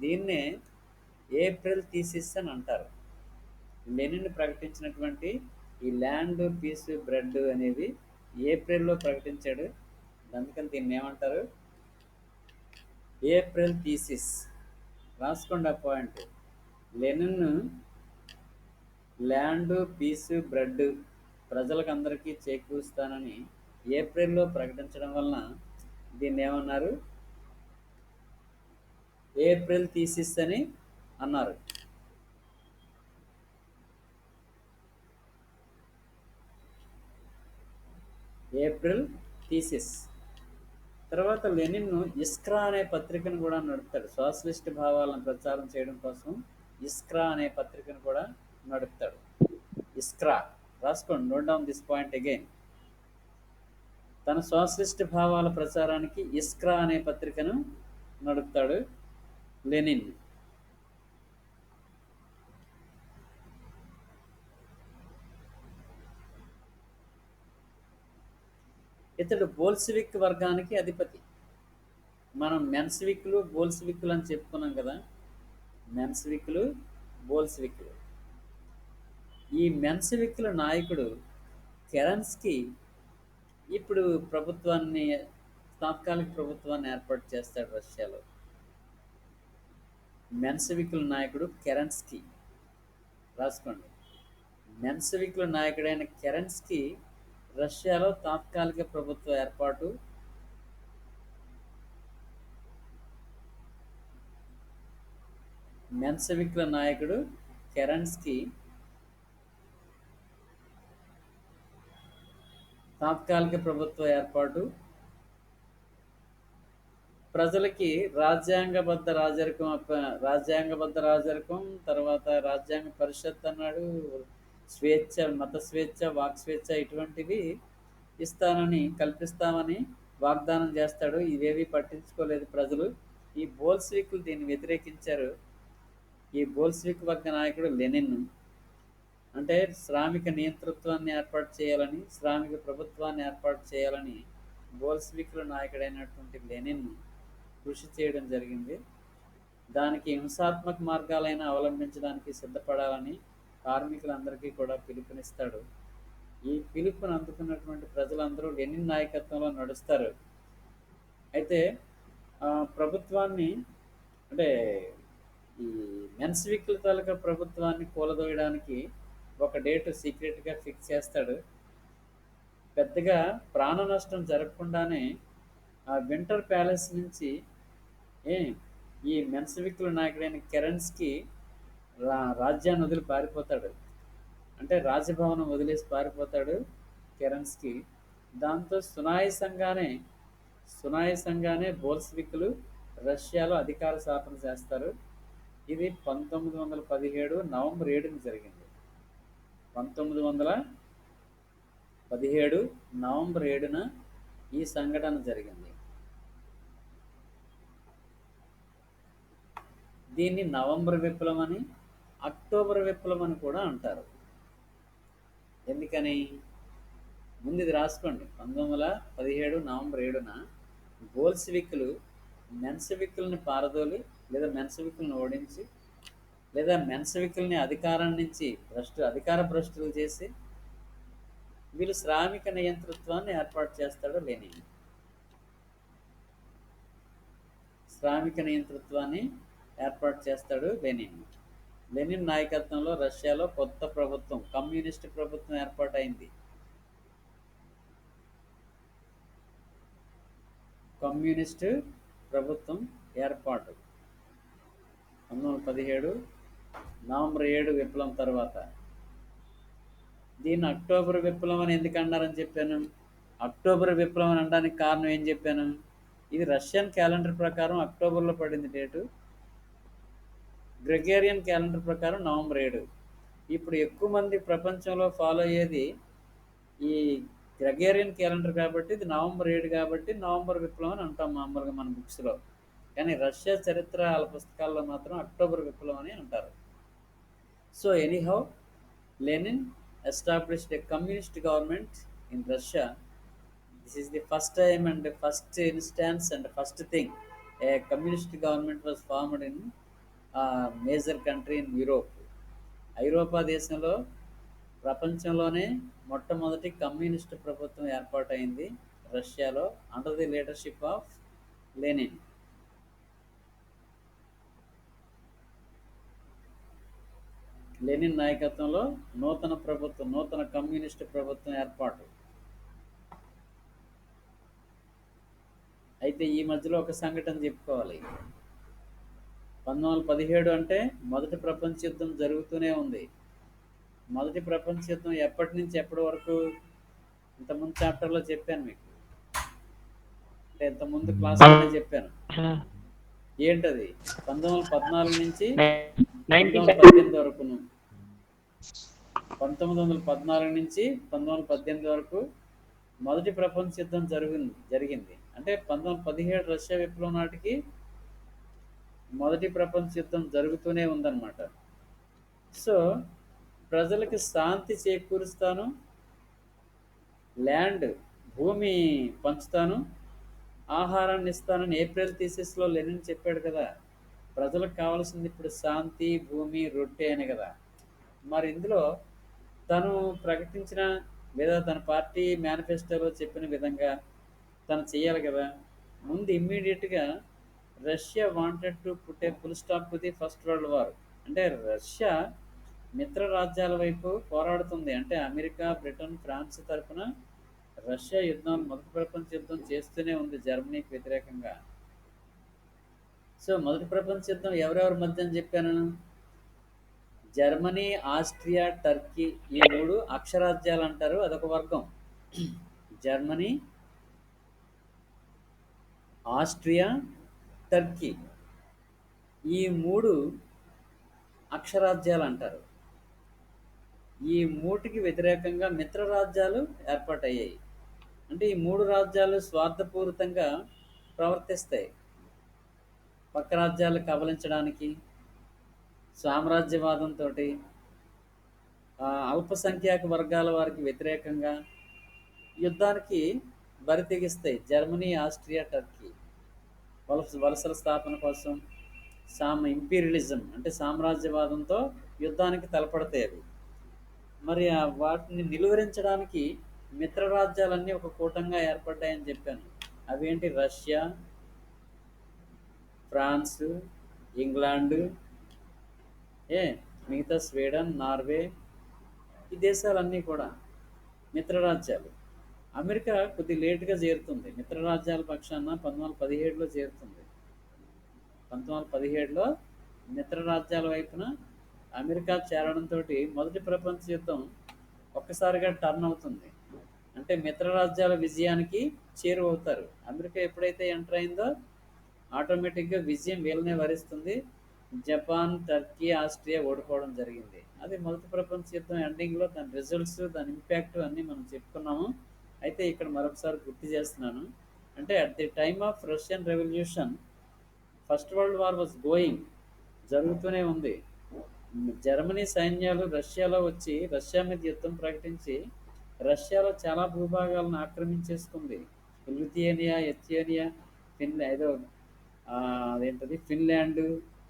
దీన్నే ఏప్రిల్ థీసిస్ అని అంటారు. లెనిన్ ప్రకటించినటువంటి ఈ ల్యాండ్, పీస్, బ్రెడ్ అనేవి ఏప్రిల్లో ప్రకటించాడు. అందుకని దీన్ని ఏమంటారు? April thesis. రాసుకోండి ఆ point. Lenin land, peace, bread ప్రజలకు అందరికీ చేకూరుస్తానని ఏప్రిల్లో ప్రకటించడం వలన దీన్ని ఏమన్నారు? ఏప్రిల్ థీసిస్ అని అన్నారు. April thesis. తర్వాత లెనిన్ ఇస్క్రా అనే పత్రికను కూడా నడుపుతాడు. సోషలిస్ట్ భావాలను ప్రచారం చేయడం కోసం ఇస్క్రా అనే పత్రికను కూడా నడుపుతాడు. ఇస్క్రా రాసుకోండి. Note down this point again. తన సోషలిస్ట్ భావాల ప్రచారానికి ఇస్క్రా అనే పత్రికను నడుపుతాడు లెనిన్. ఇతడు బోల్షివిక్ వర్గానికి అధిపతి. మనం మెన్స్విక్లు, బోల్షివిక్లు అని చెప్పుకున్నాం కదా. మెన్స్విక్లు, బోల్షివిక్లు. ఈ మెన్స్విక్ల నాయకుడు కెరన్స్కీ ఇప్పుడు ప్రభుత్వాన్ని తాత్కాలిక ప్రభుత్వాన్ని ఏర్పాటు చేస్తాడు రష్యాలో. మెన్సవికుల నాయకుడు కెరెన్స్కీ. రాసుకోండి. మెన్సవికుల నాయకుడైన కెరెన్స్కీ రష్యాలో తాత్కాలిక ప్రభుత్వ ఏర్పాటు. మెన్సవికుల నాయకుడు కెరెన్స్కీ తాత్కాలిక ప్రభుత్వ ఏర్పాటు, ప్రజలకి రాజ్యాంగబద్ధ రాజరికం, తర్వాత రాజ్యాంగ పరిషత్ అన్నాడు, స్వేచ్ఛ, మత స్వేచ్ఛ, వాక్ స్వేచ్ఛ ఇటువంటివి కల్పిస్తామని వాగ్దానం చేస్తాడు. ఇవేవి పట్టించుకోలేదు ప్రజలు. ఈ బోల్స్విక్లు దీన్ని వ్యతిరేకించారు. ఈ బోల్స్విక్ వర్గ నాయకుడు లెనిన్ అంటే శ్రామిక నియంతృత్వాన్ని ఏర్పాటు చేయాలని, శ్రామిక ప్రభుత్వాన్ని ఏర్పాటు చేయాలని బోల్స్విక్ల నాయకుడైనటువంటి లెనిన్ కృషి చేయడం జరిగింది. దానికి హింసాత్మక మార్గాలైన అవలంబించడానికి సిద్ధపడాలని కార్మికులందరికీ కూడా పిలుపునిస్తాడు. ఈ పిలుపుని అందుకున్నటువంటి ప్రజలందరూ లెనిన్ నాయకత్వంలో నడుస్తారు. అయితే ప్రభుత్వాన్ని అంటే ఈ మెన్స్విక్ల తాలూకా ప్రభుత్వాన్ని కూలదోయడానికి ఒక డేట్ సీక్రెట్గా ఫిక్స్ చేస్తాడు. పెద్దగా ప్రాణ నష్టం జరగకుండానే ఆ వింటర్ ప్యాలెస్ నుంచి ఏ ఈ మెన్సవిక్ల నాయకుడైన కెరెన్స్కీ రాజ్యాన్ని వదిలి పారిపోతాడు. అంటే రాజభవనం వదిలేసి పారిపోతాడు కెరెన్స్కీ. దాంతో సునాయాసంగానే బోల్స్విక్లు రష్యాలో అధికార స్థాపన చేస్తారు. ఇది 1917 నవంబర్ 7న జరిగింది. 1917 నవంబర్ 7న ఈ సంఘటన జరిగింది. దీన్ని నవంబర్ విప్లవం అని, అక్టోబర్ విప్లవం అని కూడా అంటారు. ఎందుకని? ముందు ఇది రాసుకోండి. 1917 నవంబర్ 7న బోల్స్విక్లు మెన్సవిక్లని పారదోలి, లేదా మెన్సవిక్లను ఓడించి, లేదా మెన్సవిక్లని అధికారం నుంచి అధికార భ్రష్టులు చేసి వీళ్ళు శ్రామిక నియంతృత్వాన్ని ఏర్పాటు చేస్తాడు లెనిన్. శ్రామిక నియంతృత్వాన్ని ఏర్పాటు చేస్తాడు లెనిన్. లెనిన్ నాయకత్వంలో రష్యాలో కొత్త ప్రభుత్వం, కమ్యూనిస్ట్ ప్రభుత్వం ఏర్పాటైంది. కమ్యూనిస్టు ప్రభుత్వం ఏర్పాటు 1917 నవంబర్ 7 విప్లవం తర్వాత. దీన్ని అక్టోబర్ విప్లవం అని ఎందుకు అన్నారని చెప్పాను? అక్టోబర్ విప్లవం అని అనడానికి కారణం ఏం చెప్పాను? ఇది రష్యన్ క్యాలెండర్ ప్రకారం అక్టోబర్లో పడింది డేటు, గ్రెగేరియన్ క్యాలెండర్ ప్రకారం నవంబర్ 7. ఇప్పుడు ఎక్కువ మంది ప్రపంచంలో ఫాలో అయ్యేది ఈ గ్రెగేరియన్ క్యాలెండర్ కాబట్టి ఇది నవంబర్ 7 కాబట్టి నవంబర్ విప్లవం అని అంటాం మామూలుగా మన బుక్స్లో. కానీ రష్యా చరిత్ర వాళ్ళ పుస్తకాల్లో మాత్రం అక్టోబర్ విప్లవం అని అంటారు. So anyhow, Lenin established a communist government in Russia. This is the first time and the first instance and the first thing a communist government was formed in a major country in Europe. ఐరోపా దేశంలో, ప్రపంచంలోనే మొట్టమొదటి communist ప్రభుత్వం ఏర్పాటైంది రష్యాలో under the leadership of Lenin. Lenin నాయకత్వంలో నూతన communist ప్రభుత్వం ఏర్పాటు. అయితే ఈ మధ్యలో ఒక సంఘటన చెప్పుకోవాలి. 1917 అంటే మొదటి ప్రపంచ యుద్ధం జరుగుతూనే ఉంది. మొదటి ప్రపంచ యుద్ధం ఎప్పటి నుంచి ఎప్పటి వరకు ఇంతకుముందు చాప్టర్లో చెప్పాను మీకు, అంటే ఇంతకుముందు క్లాసులోనే చెప్పాను. ఏంటది? 1914 నుంచి 1918 వరకును. 1914 నుంచి 1918 వరకు మొదటి ప్రపంచ యుద్ధం జరిగింది. అంటే 1917 రష్యా విప్లవం నాటికి మొదటి ప్రపంచ యుద్ధం జరుగుతూనే ఉందన్నమాట. సో ప్రజలకి శాంతి చేకూరుస్తాను, భూమి పంచుతాను, ఆహారాన్ని ఇస్తానని ఏప్రిల్ థీసిస్లో లెనిన్ చెప్పాడు కదా. ప్రజలకు కావాల్సింది ఇప్పుడు శాంతి, భూమి, రొట్టె అని కదా. మరి ఇందులో తను ప్రకటించిన లేదా తన పార్టీ మేనిఫెస్టోలో చెప్పిన విధంగా తను చేయాలి కదా. ముందు ఇమ్మీడియట్గా Russia wanted to put a full stop to the first world war. అంటే రష్యా మిత్ర రాజ్యాల వైపు పోరాడుతుంది. అంటే అమెరికా, బ్రిటన్, ఫ్రాన్స్ తరపున రష్యా యుద్ధం, మొదటి ప్రపంచ యుద్ధం చేస్తూనే ఉంది జర్మనీకి వ్యతిరేకంగా. సో మొదటి ప్రపంచ యుద్ధం ఎవరెవరి మధ్య అని చెప్పాను? జర్మనీ, ఆస్ట్రియా, టర్కీ, ఈ మూడు అక్షరాజ్యాలు అంటారు, అదొక వర్గం. జర్మనీ, ఆస్ట్రియా, టర్కీ, ఈ మూడు అక్షరాజ్యాలు అంటారు. ఈ మూటికి వ్యతిరేకంగా మిత్ర రాజ్యాలు ఏర్పాటయ్యాయి. అంటే ఈ మూడు రాజ్యాలు స్వార్థపూరితంగా ప్రవర్తిస్తాయి. పక్క రాజ్యాలు కబలించడానికి, సామ్రాజ్యవాదంతో, అల్పసంఖ్యాక వర్గాల వారికి వ్యతిరేకంగా యుద్ధానికి బరి తెగిస్తాయి. జర్మనీ, ఆస్ట్రియా, టర్కీ వలసల స్థాపన కోసం ఇంపీరియలిజం అంటే సామ్రాజ్యవాదంతో యుద్ధానికి తలపడతాయి అవి. మరి వాటిని నిలువరించడానికి మిత్ర రాజ్యాలన్నీ ఒక కూటంగా ఏర్పడ్డాయని చెప్పాను. అవేంటి? రష్యా, ఫ్రాన్స్, ఇంగ్లాండ్, మిగతా స్వీడన్, నార్వే, ఈ దేశాలన్నీ కూడా మిత్రరాజ్యాలు. అమెరికా కొద్ది లేటుగా చేరుతుంది మిత్రరాజ్యాల పక్షాన, 1917లో చేరుతుంది. 1917లో మిత్రరాజ్యాల వైపున అమెరికా చేరడంతో మొదటి ప్రపంచ యుద్ధం ఒక్కసారిగా టర్న్ అవుతుంది. అంటే మిత్రరాజ్యాల విజయానికి చేరువవుతారు. అమెరికా ఎప్పుడైతే ఎంటర్ అయిందో ఆటోమేటిక్గా విజయం వీళ్ళనే వరిస్తుంది. జపాన్, టర్కీ, ఆస్ట్రియా ఓడిపోవడం జరిగింది. అది మొదటి ప్రపంచ యుద్ధం ఎండింగ్లో దాని రిజల్ట్స్, దాని ఇంపాక్ట్ అన్నీ మనం చెప్పుకున్నాము. అయితే ఇక్కడ మరొకసారి గుర్తు చేస్తున్నాను. అంటే at the time of Russian revolution first world war was going, జరుగుతూనే ఉంది. జర్మనీ సైన్యాలు రష్యాలో వచ్చి రష్యా మీద యుద్ధం ప్రకటించి రష్యాలో చాలా భూభాగాలను ఆక్రమించేసుకుంది. లిథుయేనియా, ఎథియోనియా, ఏదో అదేంటది ఫిన్లాండ్,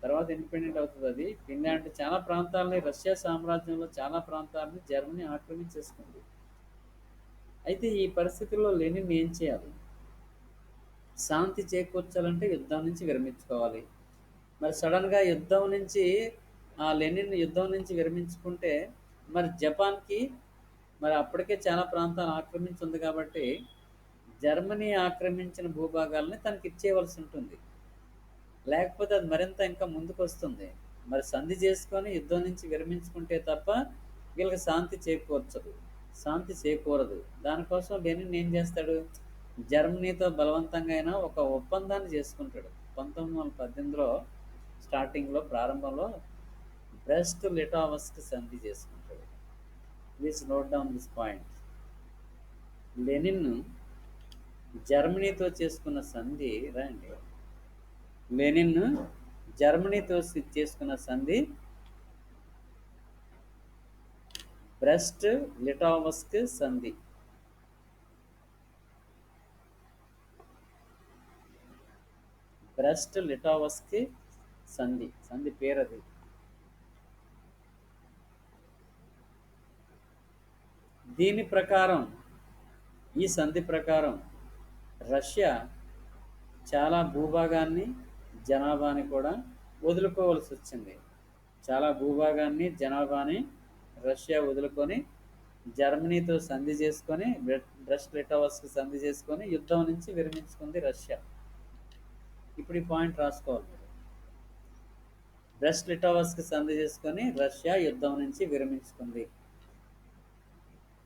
తర్వాత ఇండిపెండెంట్ అవుతుంది అది. ఫిన్లాండ్ చాలా ప్రాంతాలని, రష్యా సామ్రాజ్యంలో చాలా ప్రాంతాలని జర్మనీ ఆక్రమించేసుకుంది. అయితే ఈ పరిస్థితుల్లో లెనిన్ ఏం చేయాలి? శాంతి చేకూర్చాలంటే యుద్ధం నుంచి విరమించుకోవాలి. మరి సడన్గా యుద్ధం నుంచి లెనిన్ యుద్ధం నుంచి విరమించుకుంటే మరి జపాన్కి మరి అప్పటికే చాలా ప్రాంతాలు ఆక్రమించి ఉంది కాబట్టి జర్మనీ ఆక్రమించిన భూభాగాల్ని తనకి ఇచ్చేయవలసి ఉంటుంది. లేకపోతే అది మరింత ఇంకా ముందుకు వస్తుంది. మరి సంధి చేసుకొని యుద్ధం నుంచి విరమించుకుంటే తప్ప వీళ్ళకి శాంతి చేకూరదు. దానికోసం లెనిన్ ఏం చేస్తాడు? జర్మనీతో బలవంతంగా అయినా ఒక ఒప్పందాన్ని చేసుకుంటాడు. 1918లో స్టార్టింగ్లో, ప్రారంభంలో బ్రెస్ట్ లిటావస్క్ సంధి చేసుకుంటాడు. Please note down this point. Lenin జర్మనీతో చేసుకున్న సంధి రండి. లెనిన్ జర్మనీతో చేసుకున్న సంధి బ్రెస్ట్ లిటావస్క్ సంధి. బ్రెస్ట్ లిటావస్క్ సంధి పేరు అది. దీని ప్రకారం, ఈ సంధి ప్రకారం రష్యా చాలా భూభాగాన్ని, జనాభాని కూడా వదులుకోవాల్సి వచ్చింది. చాలా భూభాగాన్ని, జనాభాని రష్యా వదులుకొని జర్మనీతో సంధి చేసుకొని, బ్రెస్ట్ లిటావస్క్ సంధి చేసుకొని యుద్ధం నుంచి విరమించుకుంది రష్యా. ఇప్పుడు ఈ పాయింట్ రాసుకోవాలి మీరు. బ్రెస్ట్ లిటావస్క్ సంధి చేసుకొని రష్యా యుద్ధం నుంచి విరమించుకుంది.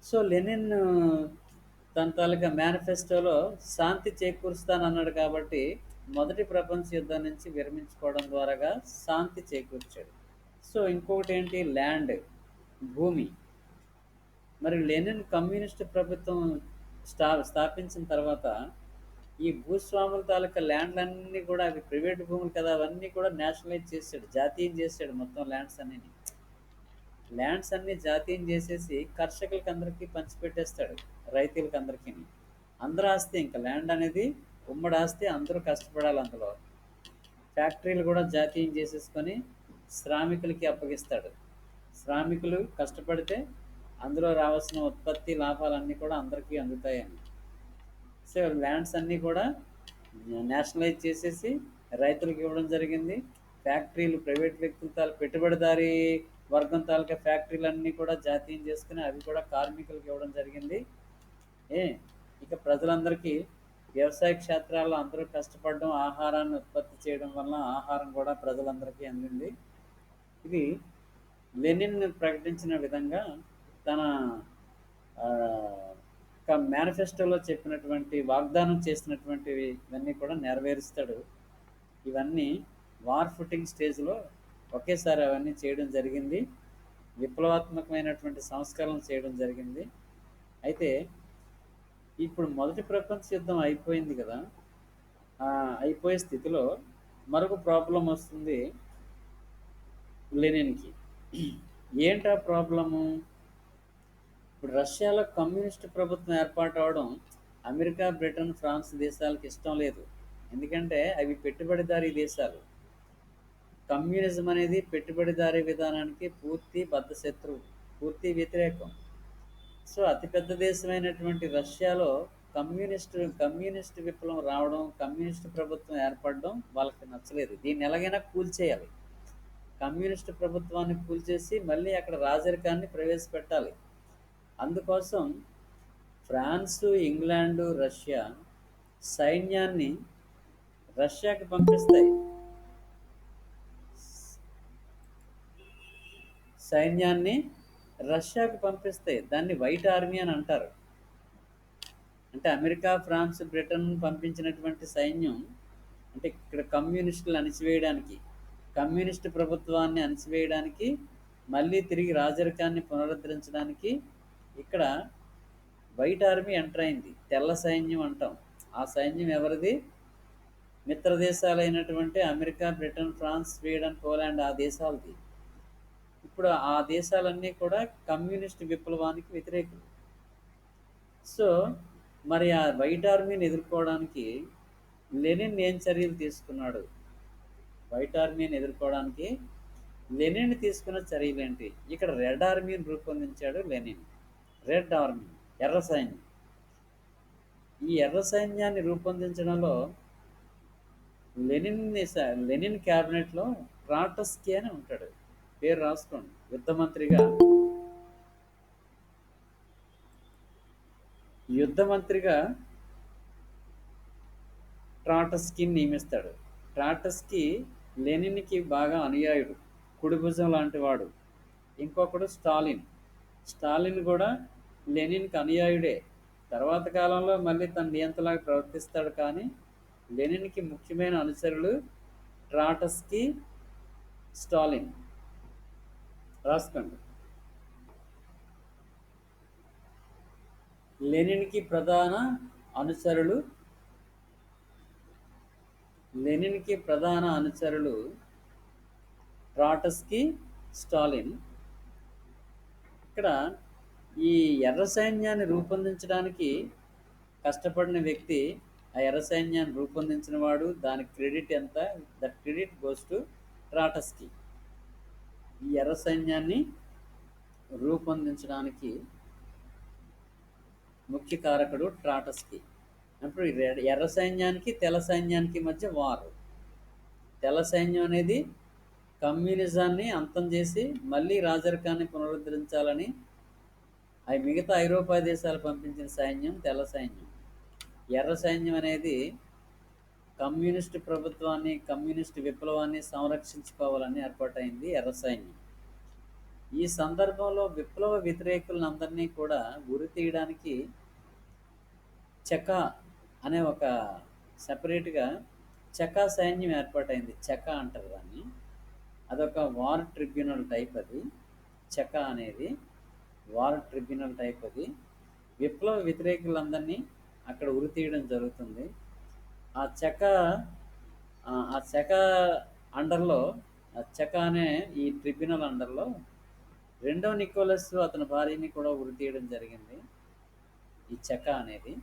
సో లెనిన్ తన తాలూకా మేనిఫెస్టోలో శాంతి చేకూరుస్తానన్నాడు కాబట్టి మొదటి ప్రపంచ యుద్ధం నుంచి విరమించుకోవడం ద్వారాగా శాంతి చేకూర్చాడు. సో ఇంకొకటి ఏంటి? ల్యాండ్, భూమి. మరి లెనిన్ కమ్యూనిస్ట్ ప్రభుత్వం స్థాపించిన తర్వాత ఈ భూస్వాముల తాలూకా ల్యాండ్లన్నీ కూడా, అవి ప్రైవేట్ భూములు కదా, అవన్నీ కూడా నేషనలైజ్ చేసాడు, జాతీయం చేసాడు. మొత్తం ల్యాండ్స్ అన్నీ జాతీయం చేసేసి కర్షకులకి అందరికీ పంచిపెట్టేస్తాడు, రైతులకి అందరికీ. అందరూ ఆస్తి, ఇంకా ల్యాండ్ అనేది ఉమ్మడి ఆస్తి, అందరూ కష్టపడాలి అందులో. ఫ్యాక్టరీలు కూడా జాతీయం చేసేసుకొని శ్రామికులకి అప్పగిస్తాడు. శ్రామికులు కష్టపడితే అందులో రావాల్సిన ఉత్పత్తి లాభాలన్నీ కూడా అందరికీ అందుతాయని. సో ల్యాండ్స్ అన్నీ కూడా నేషనలైజ్ చేసేసి రైతులకు ఇవ్వడం జరిగింది. ఫ్యాక్టరీలు ప్రైవేట్ వ్యక్తుల పెట్టుబడిదారీ వర్గం తాలూకా ఫ్యాక్టరీలన్నీ కూడా జాతీయం చేసుకుని అవి కూడా కార్మికులకు ఇవ్వడం జరిగింది. ఏ ఇక ప్రజలందరికీ వ్యవసాయ క్షేత్రాల్లో అందరూ కష్టపడడం, ఆహారాన్ని ఉత్పత్తి చేయడం వల్ల ఆహారం కూడా ప్రజలందరికీ అందింది. ఇది లెనిన్ ప్రకటించిన విధంగా తన మేనిఫెస్టోలో చెప్పినటువంటి వాగ్దానం చేసినటువంటివి ఇవన్నీ కూడా నెరవేరుస్తాడు. ఇవన్నీ వార్ ఫుటింగ్ స్టేజ్లో ఒకేసారి అవన్నీ చేయడం జరిగింది. విప్లవాత్మకమైనటువంటి సంస్కరణలు చేయడం జరిగింది. అయితే ఇప్పుడు మొదటి ప్రపంచ యుద్ధం అయిపోయింది కదా. అయిపోయే స్థితిలో మరొక ప్రాబ్లం వస్తుంది లెనిన్కి. ఏంటా ప్రాబ్లము? ఇప్పుడు రష్యాలో కమ్యూనిస్ట్ ప్రభుత్వం ఏర్పాటు అవడం అమెరికా, బ్రిటన్, ఫ్రాన్స్ దేశాలకు ఇష్టం లేదు. ఎందుకంటే అవి పెట్టుబడిదారీ దేశాలు. కమ్యూనిజం అనేది పెట్టుబడిదారీ విధానానికి పూర్తి బద్ధశత్రువు, పూర్తి వ్యతిరేకం. సో అతిపెద్ద దేశమైనటువంటి రష్యాలో కమ్యూనిస్ట్ విప్లవం రావడం, కమ్యూనిస్ట్ ప్రభుత్వం ఏర్పడడం వాళ్ళకి నచ్చలేదు. దీన్ని ఎలాగైనా కూల్చేయాలి. కమ్యూనిస్ట్ ప్రభుత్వాన్ని కూల్చేసి మళ్ళీ అక్కడ రాజరికాన్ని ప్రవేశపెట్టాలి. అందుకోసం ఫ్రాన్సు, ఇంగ్లాండు, రష్యా సైన్యాన్ని రష్యాకి పంపిస్తాయి. దాన్ని వైట్ ఆర్మీ అని అంటారు. అంటే అమెరికా, ఫ్రాన్స్, బ్రిటన్ పంపించినటువంటి సైన్యం అంటే ఇక్కడ కమ్యూనిస్టులు అణిచివేయడానికి, కమ్యూనిస్ట్ ప్రభుత్వాన్ని అణిచివేయడానికి, మళ్ళీ తిరిగి రాజరికాన్ని పునరుద్ధరించడానికి ఇక్కడ వైట్ ఆర్మీ ఎంటర్ అయింది. తెల్ల సైన్యం అంటాం. ఆ సైన్యం ఎవరిది? మిత్ర దేశాలైనటువంటి America, Britain, France, Sweden, Poland ఆ దేశాలది. ఇప్పుడు ఆ దేశాలన్నీ కూడా కమ్యూనిస్ట్ విప్లవానికి వ్యతిరేకులు. సో మరి ఆ వైట్ ఆర్మీని ఎదుర్కోవడానికి లెనిన్ ఏం చర్యలు తీసుకున్నాడు? వైట్ ఆర్మీని ఎదుర్కోవడానికి లెనిన్ తీసుకున్న చర్యలు ఏంటి? ఇక్కడ రెడ్ ఆర్మీని రూపొందించాడు లెనిన్. రెడ్ ఆర్మీ, ఎర్ర సైన్యం. ఈ ఎర్ర సైన్యాన్ని రూపొందించడంలో లెనిన్ క్యాబినెట్లో ట్రాటస్కీ అని ఉంటాడు. పేరు రాసుకోండి. యుద్ధమంత్రిగా ట్రాటస్కీని నియమిస్తాడు. ట్రాటస్కీ లెనిన్కి బాగా అనుయాయుడు, కుడిభుజం లాంటి వాడు. ఇంకొకడు స్టాలిన్ కూడా లెనిన్కి అనుయాయుడే. తర్వాత కాలంలో మళ్ళీ తన నియంతలాగా ప్రవర్తిస్తాడు. కానీ లెనిన్కి ముఖ్యమైన అనుచరులు ట్రాటస్కీ, స్టాలిన్. రాసుకోండి. లెనిన్కి ప్రధాన అనుచరులు ట్రాటస్కీ, స్టాలిన్. ఇక్కడ ఈ ఎర్ర సైన్యాన్ని రూపొందించడానికి కష్టపడిన వ్యక్తి, ఆ ఎర్ర సైన్యాన్ని రూపొందించిన వాడు, దానికి క్రెడిట్ ఎంత? That credit goes to Trotsky. ఈ ఎర్ర సైన్యాన్ని రూపొందించడానికి ముఖ్య కారకుడు ట్రాటస్కీ. అప్పుడు ఎర్ర సైన్యానికి, తెల్ల సైన్యానికి మధ్య వారు. తెల్ల సైన్యం అనేది కమ్యూనిజాన్ని అంతం చేసి మళ్ళీ రాజరికాన్ని పునరుద్ధరించాలని అవి మిగతా ఐరోపా దేశాలు పంపించిన సైన్యం తెల్ల సైన్యం. ఎర్ర సైన్యం అనేది కమ్యూనిస్ట్ ప్రభుత్వాన్ని, కమ్యూనిస్ట్ విప్లవాన్ని సంరక్షించుకోవాలని ఏర్పాటైంది ఎర్ర సైన్యం. ఈ సందర్భంలో విప్లవ వ్యతిరేకులందరినీ కూడా గురి తీయడానికి చెకా అనే ఒక సపరేట్గా చెకా సైన్యం ఏర్పాటైంది. చెకా అంటారు దాన్ని. అదొక వార్ ట్రిబ్యునల్ టైప్. అది చెకా అనేది వార్ ట్రిబ్యునల్ టైప్. అది విప్లవ వ్యతిరేకులందరినీ అక్కడ ఉరి తీయడం జరుగుతుంది. ఆ చెకా అండర్లో, ఆ చెకా అనే ఈ ట్రిబ్యునల్ అండర్లో రెండో నికోలస్ అతని భార్యని కూడా ఉరి తీయడం జరిగింది. ఈ చెకా అనేది,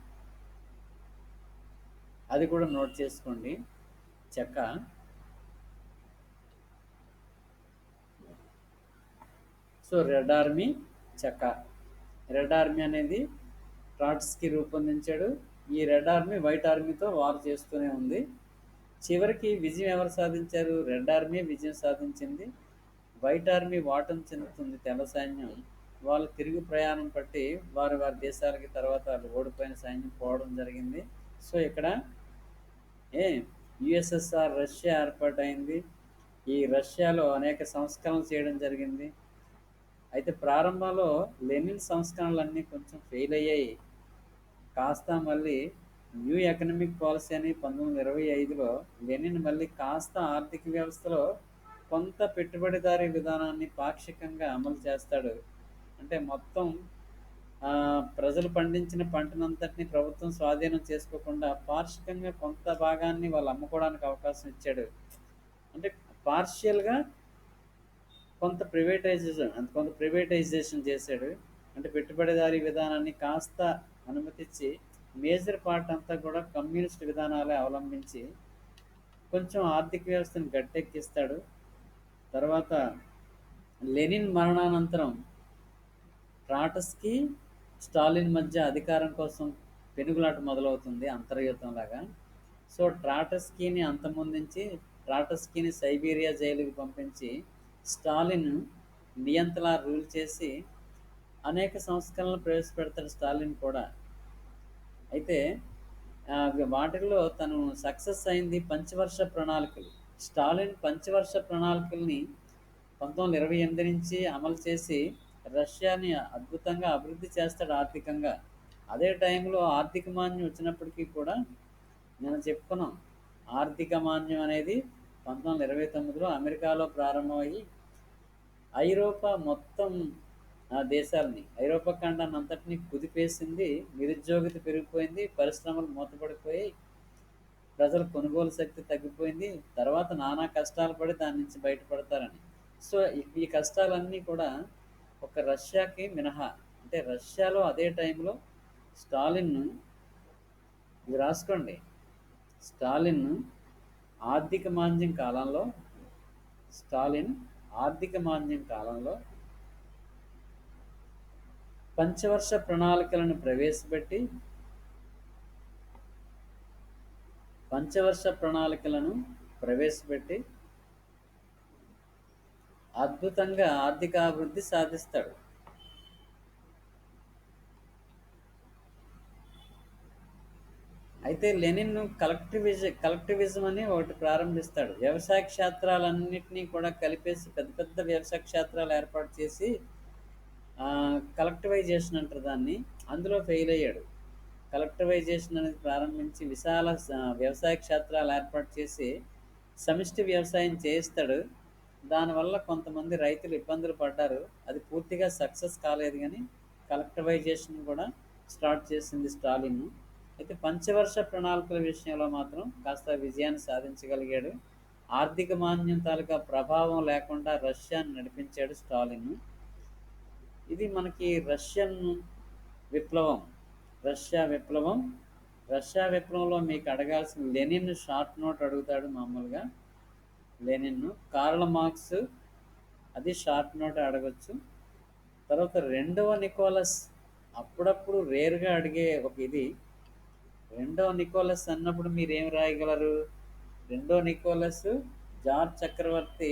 అది కూడా నోట్ చేసుకోండి. Cheka. So red army, Cheka. Red army అనేది ట్రాట్స్కీ రూపొందించాడు. ఈ రెడ్ ఆర్మీ వైట్ ఆర్మీతో వార్ చేస్తూనే ఉంది. చివరికి విజయం ఎవరు సాధించారు? రెడ్ ఆర్మీ విజయం సాధించింది. వైట్ ఆర్మీ ఓటమి చెందుతుంది. తెల్ల సైన్యం వాళ్ళు తిరుగు ప్రయాణం పట్టి వారి వారి దేశాలకి తర్వాత వాళ్ళు ఓడిపోయిన సైన్యం పోవడం జరిగింది. సో ఇక్కడ ఏ యుఎస్ఎస్ఆర్ రష్యా ఏర్పాటైంది. ఈ రష్యాలో అనేక సంస్కరణలు చేయడం జరిగింది. అయితే ప్రారంభంలో లెనిన్ సంస్కరణలన్నీ కొంచెం ఫెయిల్ అయ్యాయి. కాస్త మళ్ళీ న్యూ ఎకనామిక్ పాలసీ అని 1925లో లెనిన్ మళ్ళీ కాస్త ఆర్థిక వ్యవస్థలో కొంత పెట్టుబడిదారీ విధానాన్ని పాక్షికంగా అమలు చేస్తాడు. అంటే మొత్తం ప్రజలు పండించిన పంటనంతటిని ప్రభుత్వం స్వాధీనం చేసుకోకుండా పాక్షికంగా కొంత భాగాన్ని వాళ్ళు అమ్ముకోవడానికి అవకాశం ఇచ్చాడు. అంటే పార్షియల్గా కొంత ప్రైవేటైజేషన్ చేశాడు. అంటే పెట్టుబడిదారీ విధానాన్ని కాస్త అనుమతించి మేజర్ పార్ట్ అంతా కూడా కమ్యూనిస్ట్ విధానాలే అవలంబించి కొంచెం ఆర్థిక వ్యవస్థను గట్టెక్కిస్తాడు. తర్వాత లెనిన్ మరణానంతరం ట్రాట్స్కీ స్టాలిన్ మధ్య అధికారం కోసం పెనుగులాట మొదలవుతుంది, అంతర్యుద్ధంలాగా. సో ట్రాట్స్కీని అంతమొందించి ట్రాట్స్కీని సైబీరియా జైలుకి పంపించి స్టాలిన్ నియంతలా రూల్ చేసి అనేక సంస్కరణలు ప్రవేశపెడతాడు స్టాలిన్ కూడా. అయితే వాటిల్లో తను సక్సెస్ అయింది పంచవర్ష ప్రణాళికలు. స్టాలిన్ పంచవర్ష ప్రణాళికల్ని 1928 నుంచి అమలు చేసి రష్యాని అద్భుతంగా అభివృద్ధి చేస్తాడు ఆర్థికంగా. అదే టైంలో ఆర్థిక మాంద్యం వచ్చినప్పటికీ కూడా నేను చెప్పుకున్నాం, ఆర్థిక మాంద్యం అనేది 1929లో అమెరికాలో ప్రారంభమయ్యి ఐరోపా మొత్తం దేశాలని, ఐరోపా ఖండాన్ని అంతటినీ కుదిపేసింది. నిరుద్యోగిత పెరిగిపోయింది, పరిశ్రమలు మూతపడిపోయి ప్రజల కొనుగోలు శక్తి తగ్గిపోయింది. తర్వాత నానా కష్టాలు పడి దాని నుంచి బయటపడతారని. సో ఈ కష్టాలన్నీ కూడా ఒక రష్యాకి మినహా. అంటే రష్యాలో అదే టైంలో స్టాలిన్, ఇది రాసుకోండి, స్టాలిన్ ఆర్థిక మాంద్యం కాలంలో స్టాలిన్ ఆర్థిక మాంద్యం కాలంలో పంచవర్ష ప్రణాళికలను ప్రవేశపెట్టి అద్భుతంగా ఆర్థికాభివృద్ధి సాధిస్తాడు. అయితే లెనిన్ కలెక్టివిజం అని ఒకటి ప్రారంభిస్తాడు. వ్యవసాయ క్షేత్రాలన్నింటినీ కూడా కలిపేసి పెద్ద పెద్ద వ్యవసాయ క్షేత్రాలు ఏర్పాటు చేసి కలెక్టివైజేషన్ అంటారు దాన్ని. అందులో ఫెయిల్ అయ్యాడు. కలెక్టివైజేషన్ అనేది ప్రారంభించి విశాల వ్యవసాయ క్షేత్రాలు ఏర్పాటు చేసి సమిష్టి వ్యవసాయం చేయిస్తాడు. దానివల్ల కొంతమంది రైతులు ఇబ్బందులు పడ్డారు. అది పూర్తిగా సక్సెస్ కాలేదు, కానీ కలెక్టివైజేషన్ కూడా స్టార్ట్ చేసింది స్టాలిన్. అయితే పంచవర్ష ప్రణాళికల విషయంలో మాత్రం కాస్త విజయాన్ని సాధించగలిగాడు. ఆర్థిక మాంద్యం తాలూకా ప్రభావం లేకుండా రష్యాను నడిపించాడు స్టాలిన్. ఇది మనకి విప్లవం రష్యా విప్లవంలో మీకు అడగాల్సిన లెనిన్ షార్ట్ నోట్ అడుగుతాడు మామూలుగా. లెనిన్, కార్ల్ మార్క్స్ అది షార్ట్ నోట్ అడగచ్చు. తర్వాత రెండవ నికోలస్ అప్పుడప్పుడు రేరుగా అడిగే ఒక ఇది. రెండవ నికోలస్ అన్నప్పుడు మీరేం రాయగలరు? రెండో నికోలస్ జార్జ్ చక్రవర్తి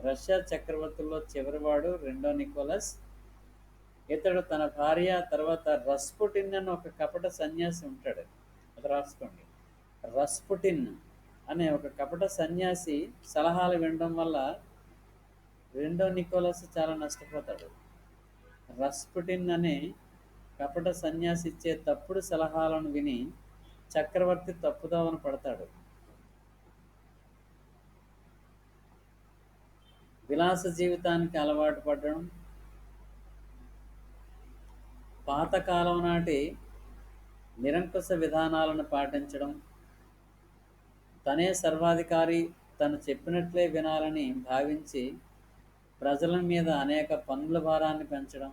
రష్యా చక్రవర్తుల్లో చివరివాడు రెండో నికోలస్. ఇతడు తన భార్య తర్వాత రస్పుటిన్ అని ఒక కపట సన్యాసి ఉంటాడు, అది రాసుకోండి. రస్పుటిన్ అనే ఒక కపట సన్యాసి సలహాలు వినడం వల్ల రెండో నికోలస్ చాలా నష్టపోతాడు. రస్పుటిన్ అనే కపట సన్యాసి ఇచ్చే తప్పుడు సలహాలను విని చక్రవర్తి తప్పుదోవన పడతాడు. విలాస జీవితానికి అలవాటు పడడం, పాతకాలం నాటి నిరంకుశ విధానాలను పాటించడం, తనే సర్వాధికారి, తను చెప్పినట్లే వినాలని భావించి ప్రజల మీద అనేక పన్నుల భారాన్ని పెంచడం,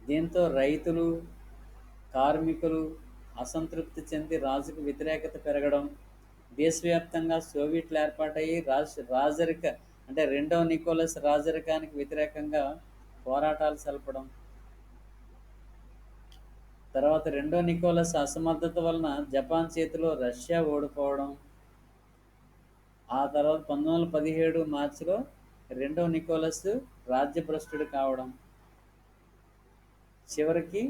దీంతో రైతులు, కార్మికులు అసంతృప్తి చెంది రాజుకు వ్యతిరేకత పెరగడం, దేశవ్యాప్తంగా సోవియట్లు ఏర్పాటయ్యి రాజరిక అంటే రెండవ నికోలస్ రాజరికానికి వ్యతిరేకంగా పోరాటాలు సల్పడం, తర్వాత రెండో నికోలస్ అసమర్థత వలన జపాన్ చేతిలో రష్యా ఓడిపోవడం, ఆ తర్వాత 1917 మార్చిలో రెండో నికోలస్ రాజ్యభ్రష్టుడు కావడం, చివరికి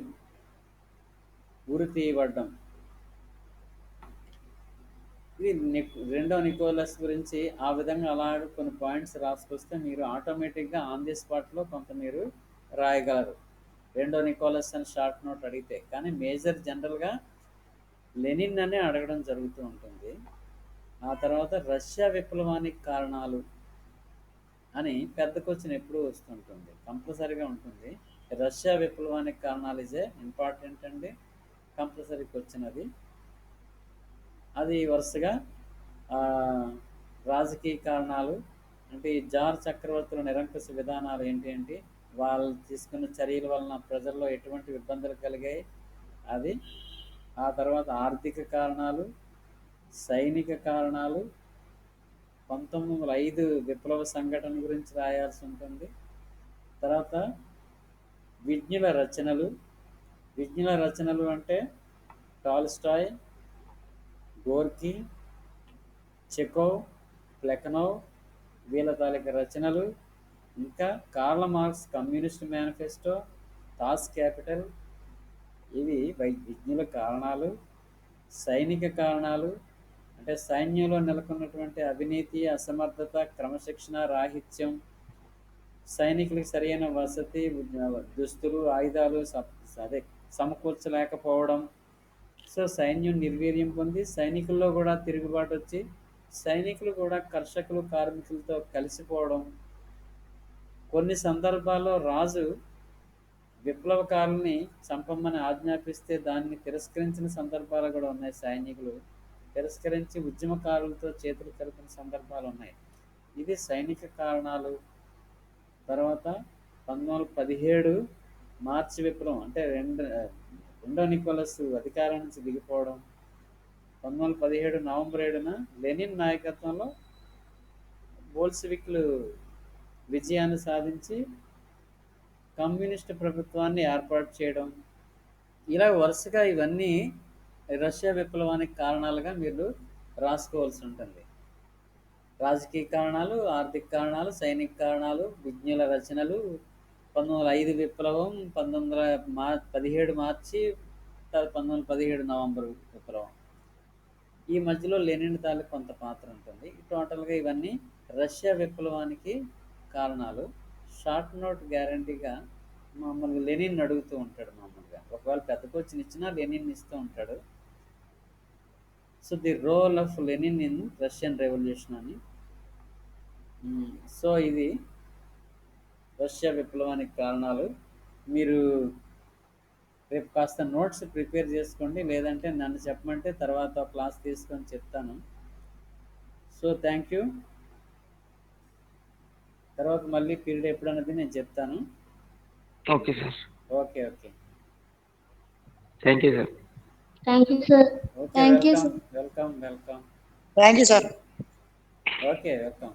ఉరి తీయబడ్డం. ఇది రెండో నికోలస్ గురించి ఆ విధంగా అలా కొన్ని పాయింట్స్ రాసుకొస్తే మీరు ఆటోమేటిక్గా ఆన్ ది స్పాట్లో కొంత మీరు రాయగలరు. రెండో నికోలస్ అని షార్ట్ నోట్ అడిగితే, కానీ మేజర్ జనరల్గా లెనిన్ అనే అడగడం జరుగుతూ ఉంటుంది. ఆ తర్వాత రష్యా విప్లవానికి కారణాలు అని పెద్ద క్వశ్చన్ ఎప్పుడూ వస్తుంటుంది, కంపల్సరీగా ఉంటుంది. రష్యా విప్లవానికి కారణాలు ఇజే ఇంపార్టెంట్ అండి, కంపల్సరీ క్వశ్చన్ అది. అది వరుసగా రాజకీయ కారణాలు అంటే ఈ జార్ చక్రవర్తుల నిరంకుశ విధానాలు ఏంటి, వాళ్ళు తీసుకున్న చర్యల వలన ప్రజల్లో ఎటువంటి ఇబ్బందులు కలిగాయి అది. ఆ తర్వాత ఆర్థిక కారణాలు, సైనిక కారణాలు, 1905 విప్లవ సంఘటన గురించి రాయాల్సి ఉంటుంది. తర్వాత విజ్ఞుల రచనలు అంటే టాల్స్టాయ్, గోర్కీ, చెకోవ్, ప్లెకనోవ్ వీళ్ళ తాలూకా రచనలు. ఇంకా Karl Marx communist manifesto, toss capital. ఇవి విజ్ఞుల కారణాలు. సైనిక కారణాలు అంటే సైన్యంలో నెలకొన్నటువంటి అవినీతి, అసమర్థత, క్రమశిక్షణ రాహిత్యం, సైనికులకు సరైన వసతి, దుస్తులు, ఆయుధాలు సమకూర్చలేకపోవడం. సో సైన్యం నిర్వీర్యం పొంది సైనికుల్లో కూడా తిరుగుబాటు వచ్చి సైనికులు కూడా కర్షకులు, కార్మికులతో కలిసిపోవడం. కొన్ని సందర్భాల్లో రాజు విప్లవకారుల్ని చంపమని ఆజ్ఞాపిస్తే దాన్ని తిరస్కరించిన సందర్భాలు కూడా ఉన్నాయి. సైనికులు తిరస్కరించి ఉద్యమకారులతో చేతులు కలిపిన సందర్భాలు ఉన్నాయి. ఇది సైనిక కారణాలు. తర్వాత 1917 మార్చి విప్లవం అంటే రెండో నికోలస్ అధికారం నుంచి దిగిపోవడం. 1917 నవంబర్ 7న లెనిన్ నాయకత్వంలో బోల్షివిక్లు విజయాన్ని సాధించి కమ్యూనిస్టు ప్రభుత్వాన్ని ఏర్పాటు చేయడం. ఇలా వరుసగా ఇవన్నీ రష్యా విప్లవానికి కారణాలుగా మీరు రాసుకోవాల్సి ఉంటుంది. రాజకీయ కారణాలు, ఆర్థిక కారణాలు, సైనిక కారణాలు, విజ్ఞుల రచనలు, 1905 విప్లవం, 1917 మార్చి, 1917 నవంబర్ విప్లవం. ఈ మధ్యలో లెనిన్ తాలూకు కొంత పాత్ర ఉంటుంది. టోటల్గా ఇవన్నీ రష్యా విప్లవానికి కారణాలు. షార్ట్ నోట్ గ్యారంటీగా మామూలుగా లెనిన్ అడుగుతూ ఉంటాడు. మామూలుగా ఒకవేళ పెద్ద క్వశ్చన్ ఇచ్చినా లెనిన్ ఇస్తూ ఉంటాడు. So the role of Lenin in Russian revolution అని. సో ఇది రష్యా విప్లవానికి కారణాలు. మీరు రేపు కాస్త నోట్స్ ప్రిపేర్ చేసుకోండి, లేదంటే నన్ను చెప్పమంటే తర్వాత క్లాస్ తీసుకొని చెప్తాను. So thank you. తర్వాత మళ్ళీ పీరియడ్ ఎప్పుడన్నది నేను చెప్తాను. Okay sir. Okay okay, thank you sir. Thank you sir. Okay, welcome welcome welcome. Thank you sir. Okay, welcome.